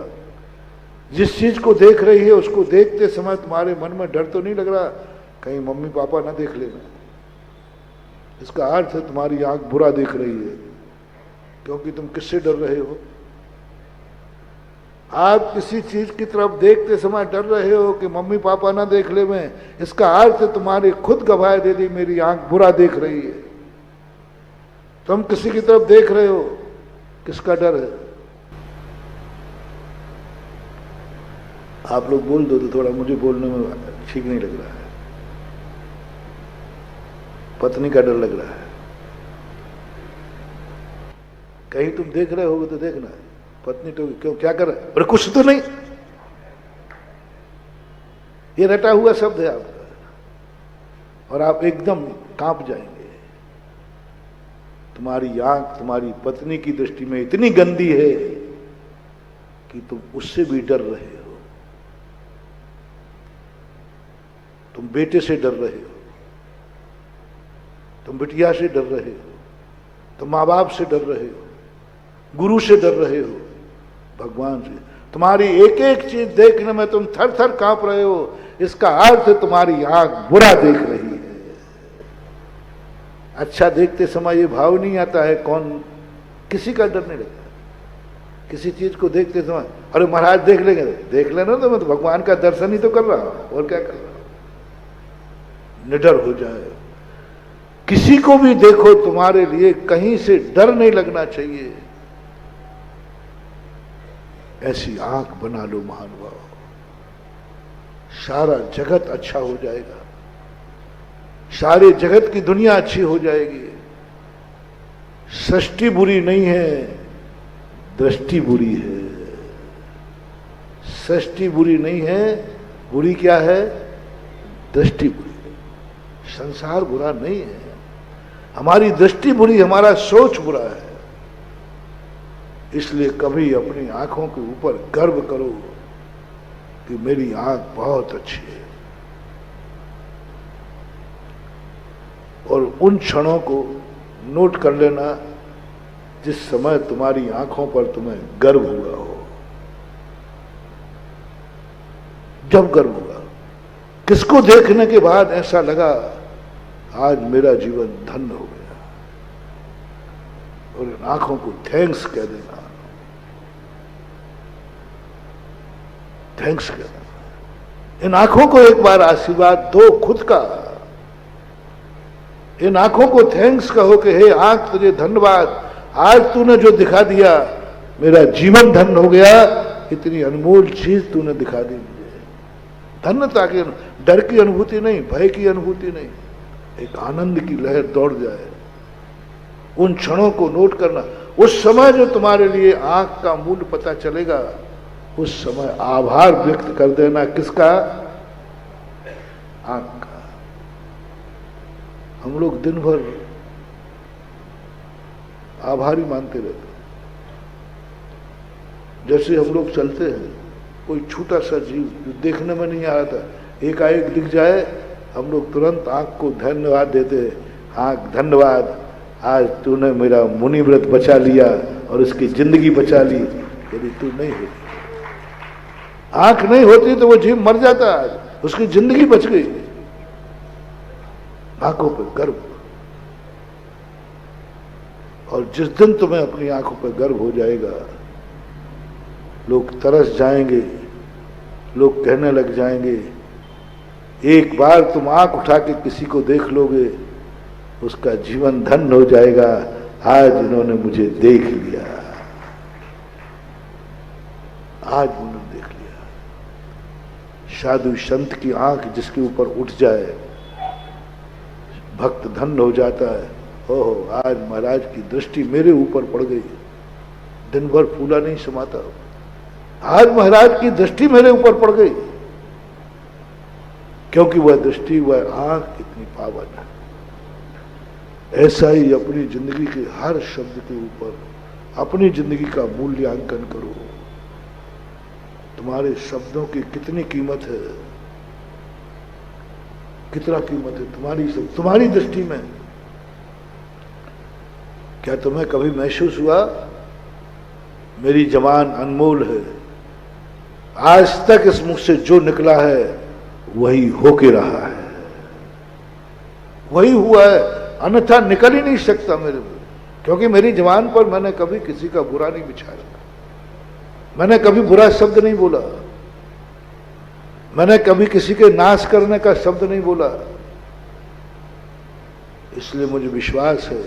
जिस चीज को देख रही है उसको देखते समय तुम्हारे मन में डर तो नहीं लग रहा कहीं मम्मी पापा ना देख लेना? इसका अर्थ है तुम्हारी आंख बुरा देख रही है, क्योंकि तुम किससे डर रहे हो? आप किसी चीज की तरफ देखते समय डर रहे हो कि मम्मी पापा ना देख ले मैं, इसका अर्थ है तुम्हारी खुद गवाही दे दी मेरी आंख बुरा देख रही है। तुम किसी की तरफ देख रहे हो, किसका डर है? आप लोग बोल दो तो थोड़ा मुझे बोलने में ठीक नहीं लग रहा है। पत्नी का डर लग रहा है, कहीं तुम देख रहे होगे तो देखना है। पत्नी तो क्यों, क्या कर रहा है? अरे कुछ तो नहीं, ये रटा हुआ शब्द है आपका, और आप एकदम कांप जाएंगे। तुम्हारी आंख तुम्हारी पत्नी की दृष्टि में इतनी गंदी है कि तुम उससे भी डर रहे हो, तुम बेटे से डर रहे हो, तुम बिटिया से डर रहे हो, तुम माँ बाप से डर रहे हो, गुरु से डर रहे हो, भगवान से। तुम्हारी एक एक चीज देखने में तुम थर थर कांप रहे हो, इसका अर्थ तुम्हारी आंख बुरा देख रही है। अच्छा देखते समय ये भाव नहीं आता है, कौन किसी का डर नहीं लगता। किसी चीज को देखते समय अरे महाराज देख लेंगे, देख लेना, तो मैं तो भगवान का दर्शन ही तो कर रहा हूं, और क्या कर रहा हूं। निडर हो जाए, किसी को भी देखो तुम्हारे लिए कहीं से डर नहीं लगना चाहिए, ऐसी आंख बना लो महानुभाव, सारा जगत अच्छा हो जाएगा, सारे जगत की दुनिया अच्छी हो जाएगी। सृष्टि बुरी नहीं है, दृष्टि बुरी है। सृष्टि बुरी नहीं है, बुरी क्या है? दृष्टि बुरी। संसार बुरा नहीं है, हमारी दृष्टि बुरी, हमारा सोच बुरा है। इसलिए कभी अपनी आंखों के ऊपर गर्व करो कि मेरी आंख बहुत अच्छी है, और उन क्षणों को नोट कर लेना जिस समय तुम्हारी आंखों पर तुम्हें गर्व हुआ हो। जब गर्व हुआ, किसको देखने के बाद ऐसा लगा आज मेरा जीवन धन्य हो गया, और इन आंखों को थैंक्स कह देना, थैंक्स कह देना। इन आंखों को एक बार आशीर्वाद दो खुद का, इन आंखों को थैंक्स कहो कि हे आंख तुझे धन्यवाद, आज तूने जो दिखा दिया मेरा जीवन धन्य हो गया, इतनी अनमोल चीज तूने दिखा दी मुझे। धन्यता की, डर की अनुभूति नहीं, भय की अनुभूति नहीं, एक आनंद की लहर दौड़ जाए। उन क्षणों को नोट करना, उस समय जो तुम्हारे लिए आंख का मूल्य पता चलेगा, उस समय आभार व्यक्त कर देना। किसका? आंख का। हम लोग दिन भर आभारी मानते रहते, जैसे हम लोग चलते हैं, कोई छोटा सा जीव जो देखने में नहीं आ रहा था एकाएक दिख जाए, हम लोग तुरंत आंख को धन्यवाद देते हैं। आंख धन्यवाद, आज तूने मेरा मुनि व्रत बचा लिया और उसकी जिंदगी बचा ली। यदि तू नहीं होती, आंख नहीं होती तो वो जीव मर जाता, आज उसकी जिंदगी बच गई। आंखों पर गर्व, और जिस दिन तुम्हें अपनी आंखों पर गर्व हो जाएगा, लोग तरस जाएंगे, लोग कहने लग जाएंगे। एक बार तुम आंख उठा के किसी को देख लोगे, उसका जीवन धन्य हो जाएगा, आज इन्होंने मुझे देख लिया, आज उन्होंने देख लिया। साधु संत की आंख जिसके ऊपर उठ जाए, भक्त धन्य हो जाता है। ओहो, आज महाराज की दृष्टि मेरे ऊपर पड़ गई, दिन भर फूला नहीं समाता, आज महाराज की दृष्टि मेरे ऊपर पड़ गई, क्योंकि वह दृष्टि, वह आंख कितनी पावन है। ऐसा ही अपनी जिंदगी के हर शब्द के ऊपर अपनी जिंदगी का मूल्यांकन करो। तुम्हारे शब्दों की कितनी कीमत है, कितना कीमत है तुम्हारी दृष्टि में। क्या तुम्हें कभी महसूस हुआ मेरी जबान अनमोल है, आज तक इस मुख से जो निकला है वही होके रहा है, वही हुआ है, अन्यथा निकल ही नहीं सकता मेरे में, क्योंकि मेरी जबान पर मैंने कभी किसी का बुरा नहीं बिछाया, मैंने कभी बुरा शब्द नहीं बोला, मैंने कभी किसी के नाश करने का शब्द नहीं बोला। इसलिए मुझे विश्वास है,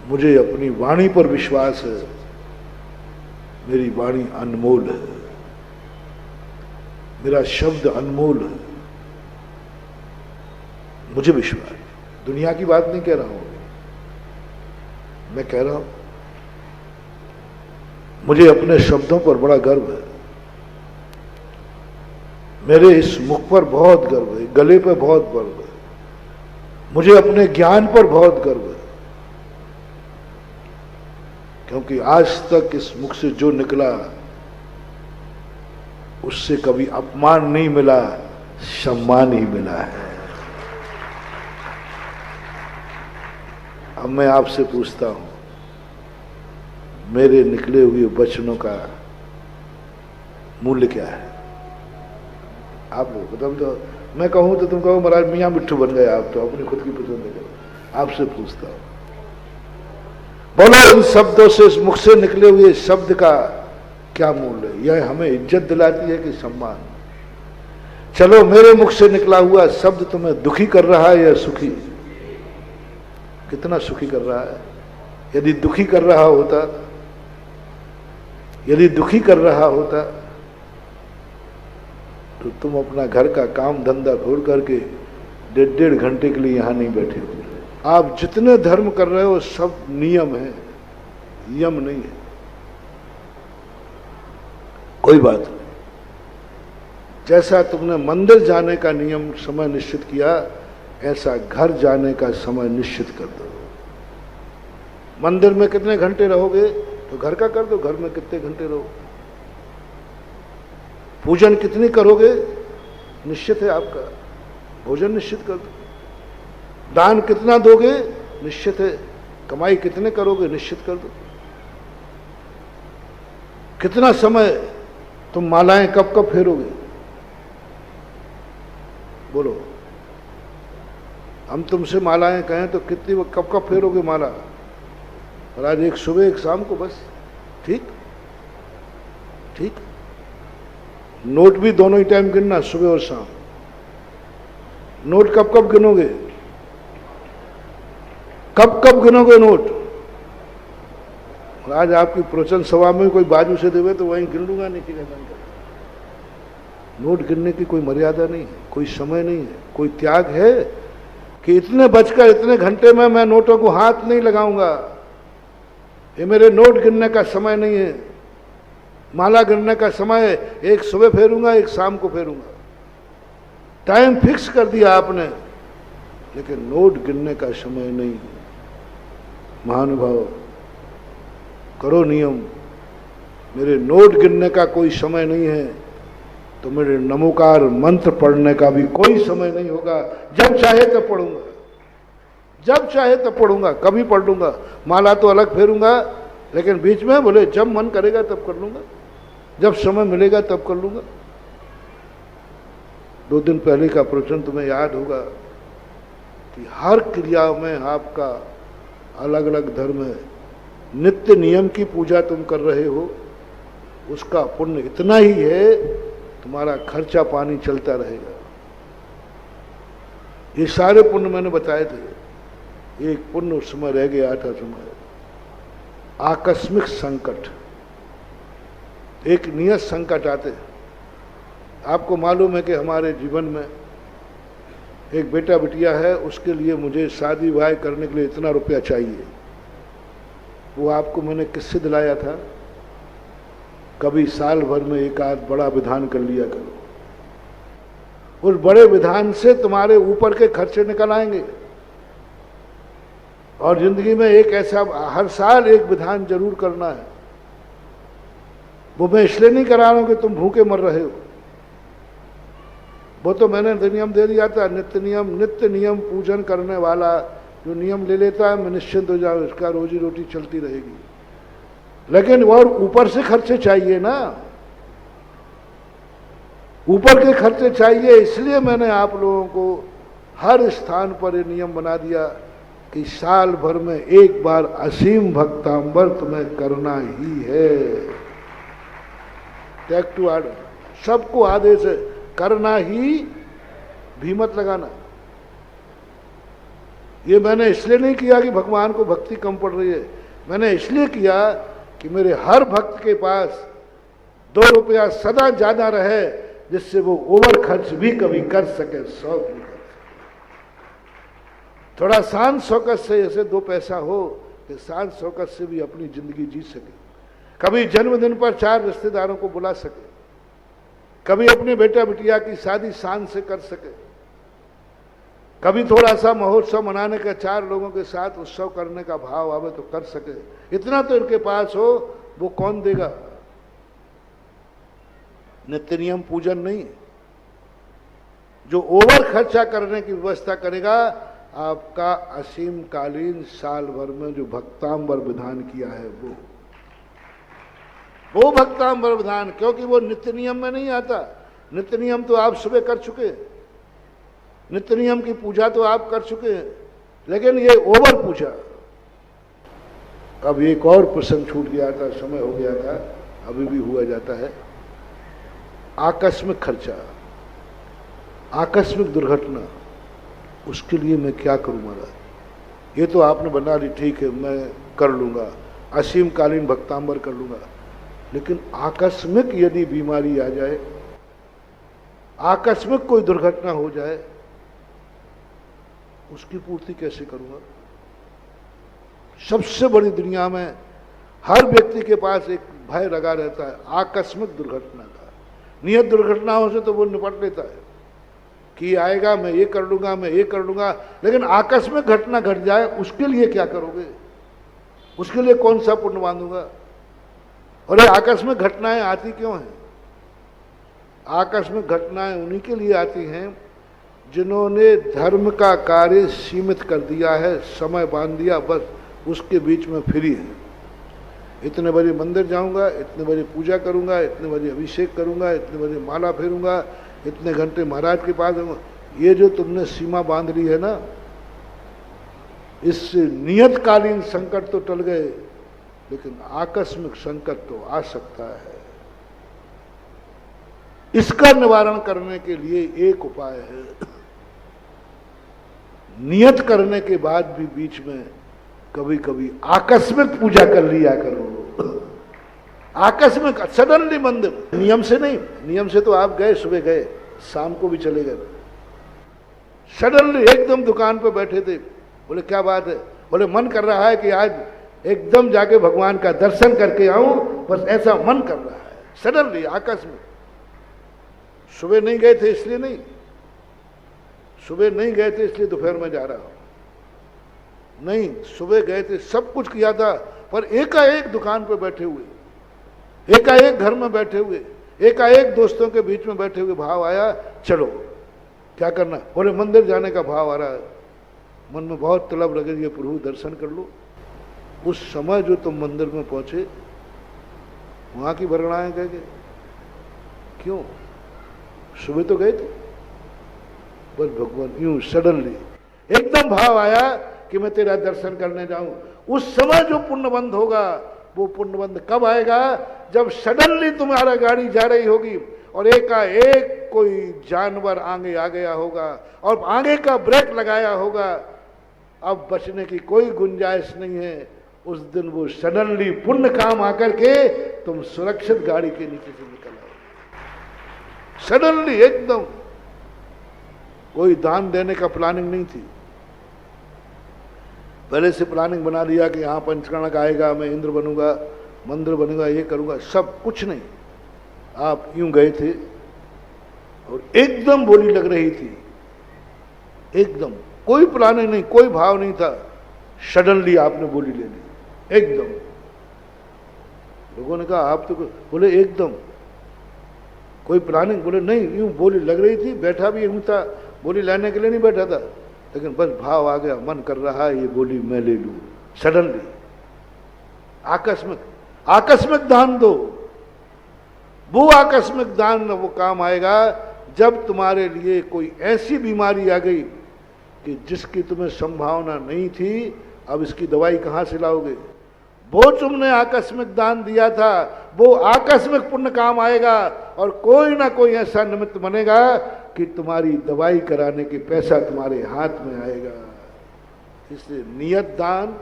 मुझे अपनी वाणी पर विश्वास है, मेरी वाणी अनमोल है, मेरा शब्द अनमोल है, मुझे विश्वास। दुनिया की बात नहीं कह रहा हूं, मैं कह रहा हूं मुझे अपने शब्दों पर बड़ा गर्व है, मेरे इस मुख पर बहुत गर्व है, गले पर बहुत गर्व है, मुझे अपने ज्ञान पर बहुत गर्व है, क्योंकि आज तक इस मुख से जो निकला उससे कभी अपमान नहीं मिला, सम्मान ही मिला है। अब मैं आपसे पूछता हूं, मेरे निकले हुए वचनों का मूल्य क्या है? आप लोग तुम तो, मैं कहूं तो तुम कहो महाराज मियाँ मिट्ठू बन गए आप, तो अपनी खुद की पसंद है। आपसे पूछता हूं, बोलो इन शब्दों से, इस मुख से निकले हुए शब्द का क्या मूल्य है? यह हमें इज्जत दिलाती है कि सम्मान? चलो मेरे मुख से निकला हुआ शब्द तुम्हें दुखी कर रहा है या सुखी? कितना सुखी कर रहा है? यदि दुखी कर रहा होता, यदि दुखी कर रहा होता तो तुम अपना घर का काम धंधा छोड़ करके 1.5 घंटे के लिए यहां नहीं बैठे हो। आप जितने धर्म कर रहे हो सब नियम है, यम नहीं है। कोई बात नहीं, जैसा तुमने मंदिर जाने का नियम समय निश्चित किया, ऐसा घर जाने का समय निश्चित कर दो। मंदिर में कितने घंटे रहोगे तो घर का कर दो, घर में कितने घंटे रहो। पूजन कितनी करोगे निश्चित है आपका, भोजन निश्चित कर दो। दान कितना दोगे निश्चित है, कमाई कितने करोगे निश्चित कर दो। कितना समय तुम मालाएं कब कब फेरोगे? बोलो, हम तुमसे मालाएं कहें तो कितनी वो कब कब फेरोगे माला? और आज एक सुबह एक शाम को बस, ठीक ठीक। नोट भी दोनों ही टाइम गिनना, सुबह और शाम। नोट कब कब गिनोगे? कब कब गिनोगे नोट? और आज आपकी प्रवचन सभा में कोई बाजू से देवे तो वहीं गिन लूंगा, नहीं ठीक। नोट गिनने की कोई मर्यादा नहीं है, कोई समय नहीं है, कोई त्याग है कि इतने बजकर इतने घंटे में मैं नोटों को हाथ नहीं लगाऊंगा। ये मेरे नोट गिनने का समय नहीं है, माला गिनने का समय है। एक सुबह फेरूंगा, एक शाम को फेरूंगा। टाइम फिक्स कर दिया आपने, लेकिन नोट गिनने का समय नहीं। महानुभाव, करो नियम। मेरे नोट गिनने का कोई समय नहीं है तो मेरे नमोकार मंत्र पढ़ने का भी कोई समय नहीं होगा। जब चाहे तब पढ़ूंगा, जब चाहे तब पढ़ूंगा, कभी पढ़ लूंगा। माला तो अलग फेरूंगा, लेकिन बीच में बोले जब मन करेगा तब कर लूंगा, जब समय मिलेगा तब कर लूंगा। 2 दिन पहले का प्रवचन तुम्हें याद होगा कि हर क्रिया में आपका अलग अलग धर्म है। नित्य नियम की पूजा तुम कर रहे हो, उसका पुण्य इतना ही है, तुम्हारा खर्चा पानी चलता रहेगा। ये सारे पुण्य मैंने बताए थे। एक पुण्य उस समय रह गया था, समय आकस्मिक संकट। एक नियत संकट आते। आपको मालूम है कि हमारे जीवन में एक बेटा बिटिया है, उसके लिए मुझे शादी ब्याह करने के लिए इतना रुपया चाहिए। वो आपको मैंने किससे दिलाया था? कभी साल भर में एक आध बड़ा विधान कर लिया करो। उस बड़े विधान से तुम्हारे ऊपर के खर्चे निकल आएंगे। और जिंदगी में एक ऐसा हर साल एक विधान जरूर करना है। वो मैं इसलिए नहीं करा रहा हूं कि तुम भूखे मर रहे हो, वो तो मैंने नियम दे दिया था। नित्य नियम पूजन करने वाला जो नियम ले लेता है, मैं निश्चिंत हो जाऊं, इसका रोजी रोटी चलती रहेगी। लेकिन और ऊपर से खर्चे चाहिए ना, ऊपर के खर्चे चाहिए। इसलिए मैंने आप लोगों को हर स्थान पर ये नियम बना दिया कि साल भर में एक बार असीम भक्तांबर तुम्हें करना ही है। टेक टू आर्डर, सबको आदेश है, करना ही, भी मत लगाना। ये मैंने इसलिए नहीं किया कि भगवान को भक्ति कम पड़ रही है, मैंने इसलिए किया कि मेरे हर भक्त के पास 2 रुपया सदा ज्यादा रहे, जिससे वो ओवर खर्च भी कभी कर सके, शौक भी कर सके। थोड़ा शांत शौकत से, जैसे 2 पैसा हो कि शांत शौकत से भी अपनी जिंदगी जी सके। कभी जन्मदिन पर 4 रिश्तेदारों को बुला सके, कभी अपने बेटा बिटिया की शादी शान से कर सके, कभी थोड़ा सा महोत्सव मनाने का 4 लोगों के साथ उत्सव करने का भाव आवे तो कर सके। इतना तो इनके पास हो, वो कौन देगा? नित्य नियम पूजन नहीं, जो ओवर खर्चा करने की व्यवस्था करेगा, आपका असीम कालीन साल भर में जो भक्तांबर विधान किया है वो। वो भक्तांबर विधान, क्योंकि वो नित्य नियम में नहीं आता। नित्य नियम तो आप सुबह कर चुके हैं, नित्य नियम की पूजा तो आप कर चुके हैं, लेकिन ये ओवर पूजा। अब एक और प्रसंग छूट गया था, समय हो गया था, अभी भी हुआ जाता है। आकस्मिक खर्चा, आकस्मिक दुर्घटना, उसके लिए मैं क्या करूं महाराज? ये तो आपने बना ली, ठीक है मैं कर लूंगा, असीमकालीन भक्तांबर कर लूंगा, लेकिन आकस्मिक यदि बीमारी आ जाए, आकस्मिक कोई दुर्घटना हो जाए, उसकी पूर्ति कैसे करूंगा? सबसे बड़ी दुनिया में हर व्यक्ति के पास एक भय लगा रहता है आकस्मिक दुर्घटना का। नियत दुर्घटनाओं से तो वो निपट लेता है कि आएगा, मैं ये कर लूंगा, मैं ये कर लूंगा, लेकिन आकस्मिक घटना घट जाए, उसके लिए क्या करोगे? उसके लिए कौन सा पुण्य बांधूंगा? और ये आकस्मिक घटनाएं आती क्यों हैं? आकस्मिक घटनाएं उन्हीं के लिए आती हैं जिन्होंने धर्म का कार्य सीमित कर दिया है, समय बांध दिया, बस उसके बीच में फ्री है। इतने बजे मंदिर जाऊंगा, इतने बजे पूजा करूंगा, इतने बजे अभिषेक करूंगा, इतने बजे माला फेरूंगा, इतने घंटे महाराज के पास रहूंगा। ये जो तुमने सीमा बांध ली है ना, इससे नियतकालीन संकट तो टल गए, लेकिन आकस्मिक संकट तो आ सकता है। इसका निवारण करने के लिए एक उपाय है, नियत करने के बाद भी बीच में कभी कभी आकस्मिक पूजा कर लिया करो। आकस्मिक, सडनली मंदिर, नियम से नहीं, नियम से तो आप गए, सुबह गए, शाम को भी चले गए। सडनली एकदम दुकान पे बैठे थे, बोले क्या बात है? बोले मन कर रहा है कि आज एकदम जाके भगवान का दर्शन करके आऊं, बस ऐसा मन कर रहा है। सडनली, आकस्मिक। सुबह नहीं गए थे इसलिए नहीं, सुबह नहीं गए थे इसलिए दोपहर में जा रहा हूं, नहीं, सुबह गए थे, सब कुछ किया था, पर एकाएक दुकान पे बैठे हुए, एकाएक घर में बैठे हुए, एकाएक दोस्तों के बीच में बैठे हुए भाव आया, चलो क्या करना? बोले मंदिर जाने का भाव आ रहा है, मन में बहुत तलब लग रही है, प्रभु दर्शन कर लो। उस समय जो तुम मंदिर में पहुंचे, वहां की वर्णनाएं कह गए, क्यों? सुबह तो गए थे, बस भगवान यूं सडनली एकदम भाव आया कि मैं तेरा दर्शन करने जाऊं। उस समय जो पुण्यबंध होगा, वो पुण्यबंध कब आएगा? जब सडनली तुम्हारा गाड़ी जा रही होगी और एकाएक कोई जानवर आगे आ गया होगा और आगे का ब्रेक लगाया होगा, अब बचने की कोई गुंजाइश नहीं है। उस दिन वो सडनली पुण्य काम आकर के तुम सुरक्षित गाड़ी के नीचे से निकल आओ। सडनली एकदम, कोई दान देने का प्लानिंग नहीं थी, पहले से प्लानिंग बना लिया कि यहाँ पंचकर्णक आएगा, मैं इंद्र बनूंगा, मंदिर बनूंगा, ये करूंगा, सब कुछ नहीं। आप यूं गए थे और एकदम बोली लग रही थी, एकदम कोई प्लानिंग नहीं, कोई भाव नहीं था, सडनली आपने बोली ले ली एकदम। लोगों ने कहा आप तो, बोले एकदम कोई प्लानिंग, बोले नहीं, यूं बोली लग रही थी, बैठा भी यूं था, बोली लेने के लिए नहीं बैठा था, लेकिन बस भाव आ गया, मन कर रहा है ये बोली मैं ले लूं। सडनली, आकस्मिक, आकस्मिक दान दो। वो आकस्मिक दान वो काम आएगा जब तुम्हारे लिए कोई ऐसी बीमारी आ गई कि जिसकी तुम्हें संभावना नहीं थी, अब इसकी दवाई कहां से लाओगे? वो तुमने आकस्मिक दान दिया था, वो आकस्मिक पुण्य काम आएगा और कोई ना कोई ऐसा निमित्त बनेगा कि तुम्हारी दवाई कराने के पैसा तुम्हारे हाथ में आएगा। इसलिए नियत दान,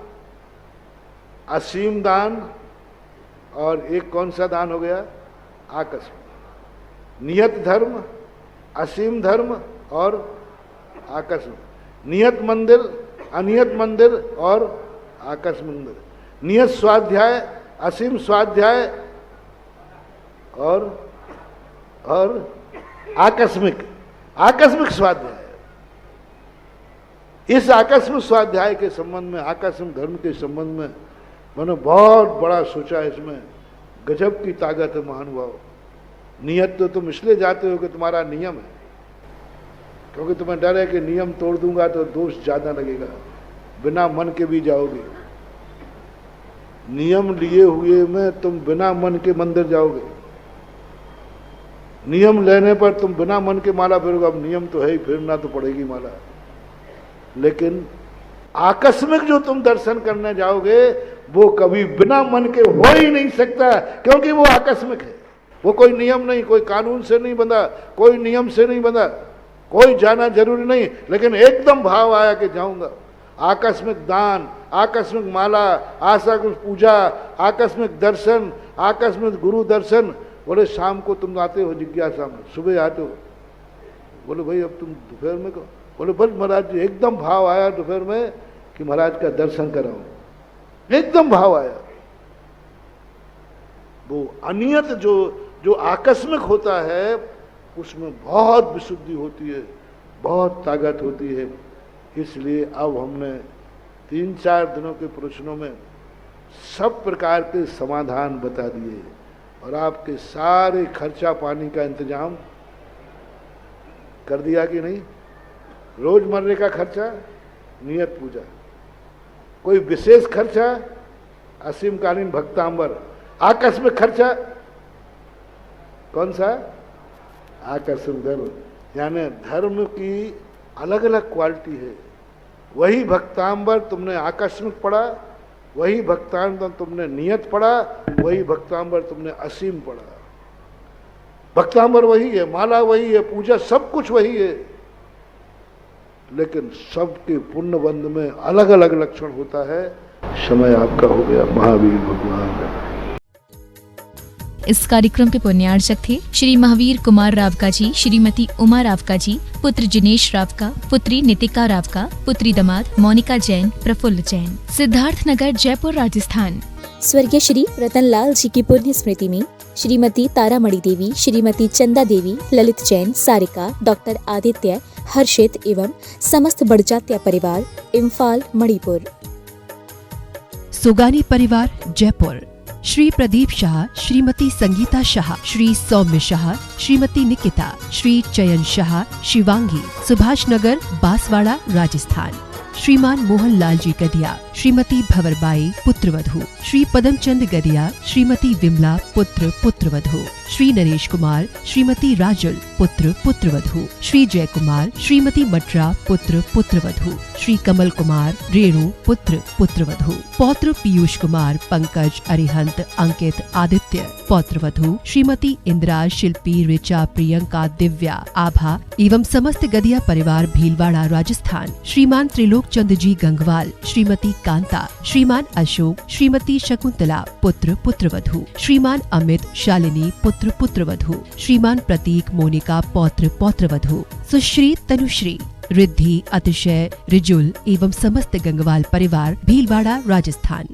असीम दान, और एक कौन सा दान हो गया? आकस्मिक। नियत धर्म, असीम धर्म और आकस्मिक। नियत मंदिर, अनियत मंदिर और आकस्मिक मंदिर। नियत स्वाध्याय, असीम स्वाध्याय और आकस्मिक, आकस्मिक स्वाध्याय। इस आकस्मिक स्वाध्याय के संबंध में, आकस्मिक धर्म के संबंध में मैंने बहुत बड़ा सोचा। इसमें गजब की ताकत है महानुभाव। नियत तो तुम इसलिए जाते हो कि तुम्हारा नियम है, क्योंकि तुम्हें डर है कि नियम तोड़ दूंगा तो दोष ज्यादा लगेगा, बिना मन के भी जाओगे। नियम लिए हुए में तुम बिना मन के मंदिर जाओगे, नियम लेने पर तुम बिना मन के माला फेरोगे। अब नियम तो है ही, फेरना तो पड़ेगी माला। लेकिन आकस्मिक जो तुम दर्शन करने जाओगे वो कभी बिना मन के हो ही नहीं सकता, क्योंकि वो आकस्मिक है। वो कोई नियम नहीं, कोई कानून से नहीं बंधा, कोई नियम से नहीं बंधा, कोई जाना जरूरी नहीं, लेकिन एकदम भाव आया कि जाऊंगा। आकस्मिक दान, आकस्मिक माला, आकस्मिक पूजा, आकस्मिक दर्शन, आकस्मिक गुरु दर्शन। बोले शाम को तुम आते हो जिज्ञासा में, सुबह आते हो। बोले भाई अब तुम दोपहर में कहो। बोले बस महाराज जी एकदम भाव आया दोपहर में कि महाराज का दर्शन कराओ, एकदम भाव आया। वो अनियत जो आकस्मिक होता है उसमें बहुत विशुद्धि होती है, बहुत ताकत होती है। इसलिए अब हमने 3-4 दिनों के प्रश्नों में सब प्रकार के समाधान बता दिए और आपके सारे खर्चा पानी का इंतजाम कर दिया कि नहीं। रोजमर्रे का खर्चा नियत पूजा, कोई विशेष खर्चा असीमकालीन भक्तांबर, आकस्मिक खर्चा कौन सा आकस्मिक धर्म। यानी धर्म की अलग अलग क्वालिटी है। वही भक्तांबर तुमने आकस्मिक पढ़ा, वही भक्तांबर तुमने नियत पढ़ा, वही भक्तांबर तुमने असीम पढ़ा। भक्तांबर वही है, माला वही है, पूजा सब कुछ वही है, लेकिन सबके पुण्य बंध में अलग अलग लक्षण होता है। समय आपका हो गया। महावीर भगवान। इस कार्यक्रम के पुण्यार्चक थे श्री महावीर कुमार रावका जी, श्रीमती उमा रावका जी, पुत्र जिनेश रावका, पुत्री नितिका रावका, पुत्री दामाद मोनिका जैन, प्रफुल्ल जैन, सिद्धार्थ नगर, जयपुर, राजस्थान। स्वर्गीय श्री रतनलाल जी की पुण्य स्मृति में श्रीमती तारामणि देवी, श्रीमती चंदा देवी, ललित जैन, सारिका, डॉक्टर आदित्य, हर्षित एवं समस्त बड़जात्या परिवार, इम्फाल, मणिपुर। सुगानी परिवार, जयपुर। श्री प्रदीप शाह, श्रीमती संगीता शाह, श्री सौम्य शाह, श्रीमती निकिता, श्री चयन शाह, शिवांगी, सुभाष नगर, बांसवाड़ा, राजस्थान। श्रीमान मोहन लाल जी गदिया, श्रीमती भंवरबाई, पुत्रवधू। श्री पदमचंद गदिया, श्रीमती विमला, पुत्र पुत्रवधू। श्री नरेश कुमार, श्रीमती राजुल, पुत्र पुत्रवधू। श्री जय कुमार, श्रीमती मटरा, पुत्र पुत्रवधू। श्री कमल कुमार, रेणु, पुत्र पुत्रवधू। पौत्र पीयूष कुमार, पंकज, अरिहंत, अंकित, आदित्य, पौत्रवधू। श्रीमती इंदिरा, शिल्पी, ऋचा, प्रियंका, दिव्या, आभा एवं समस्त गदिया परिवार, भीलवाड़ा, राजस्थान। श्रीमान त्रिलोक चंद जी गंगवाल, श्रीमती कांता, श्रीमान अशोक, श्रीमती शकुंतला, पुत्र पुत्रवधू। श्रीमान अमित, शालिनी, पुत्र पुत्रवधू। श्रीमान प्रतीक, मोनिका, पौत्र पौत्रवधू। सुश्री तनुश्री, रिद्धि, अतिशय, रिजुल एवं समस्त गंगवाल परिवार, भीलवाड़ा, राजस्थान।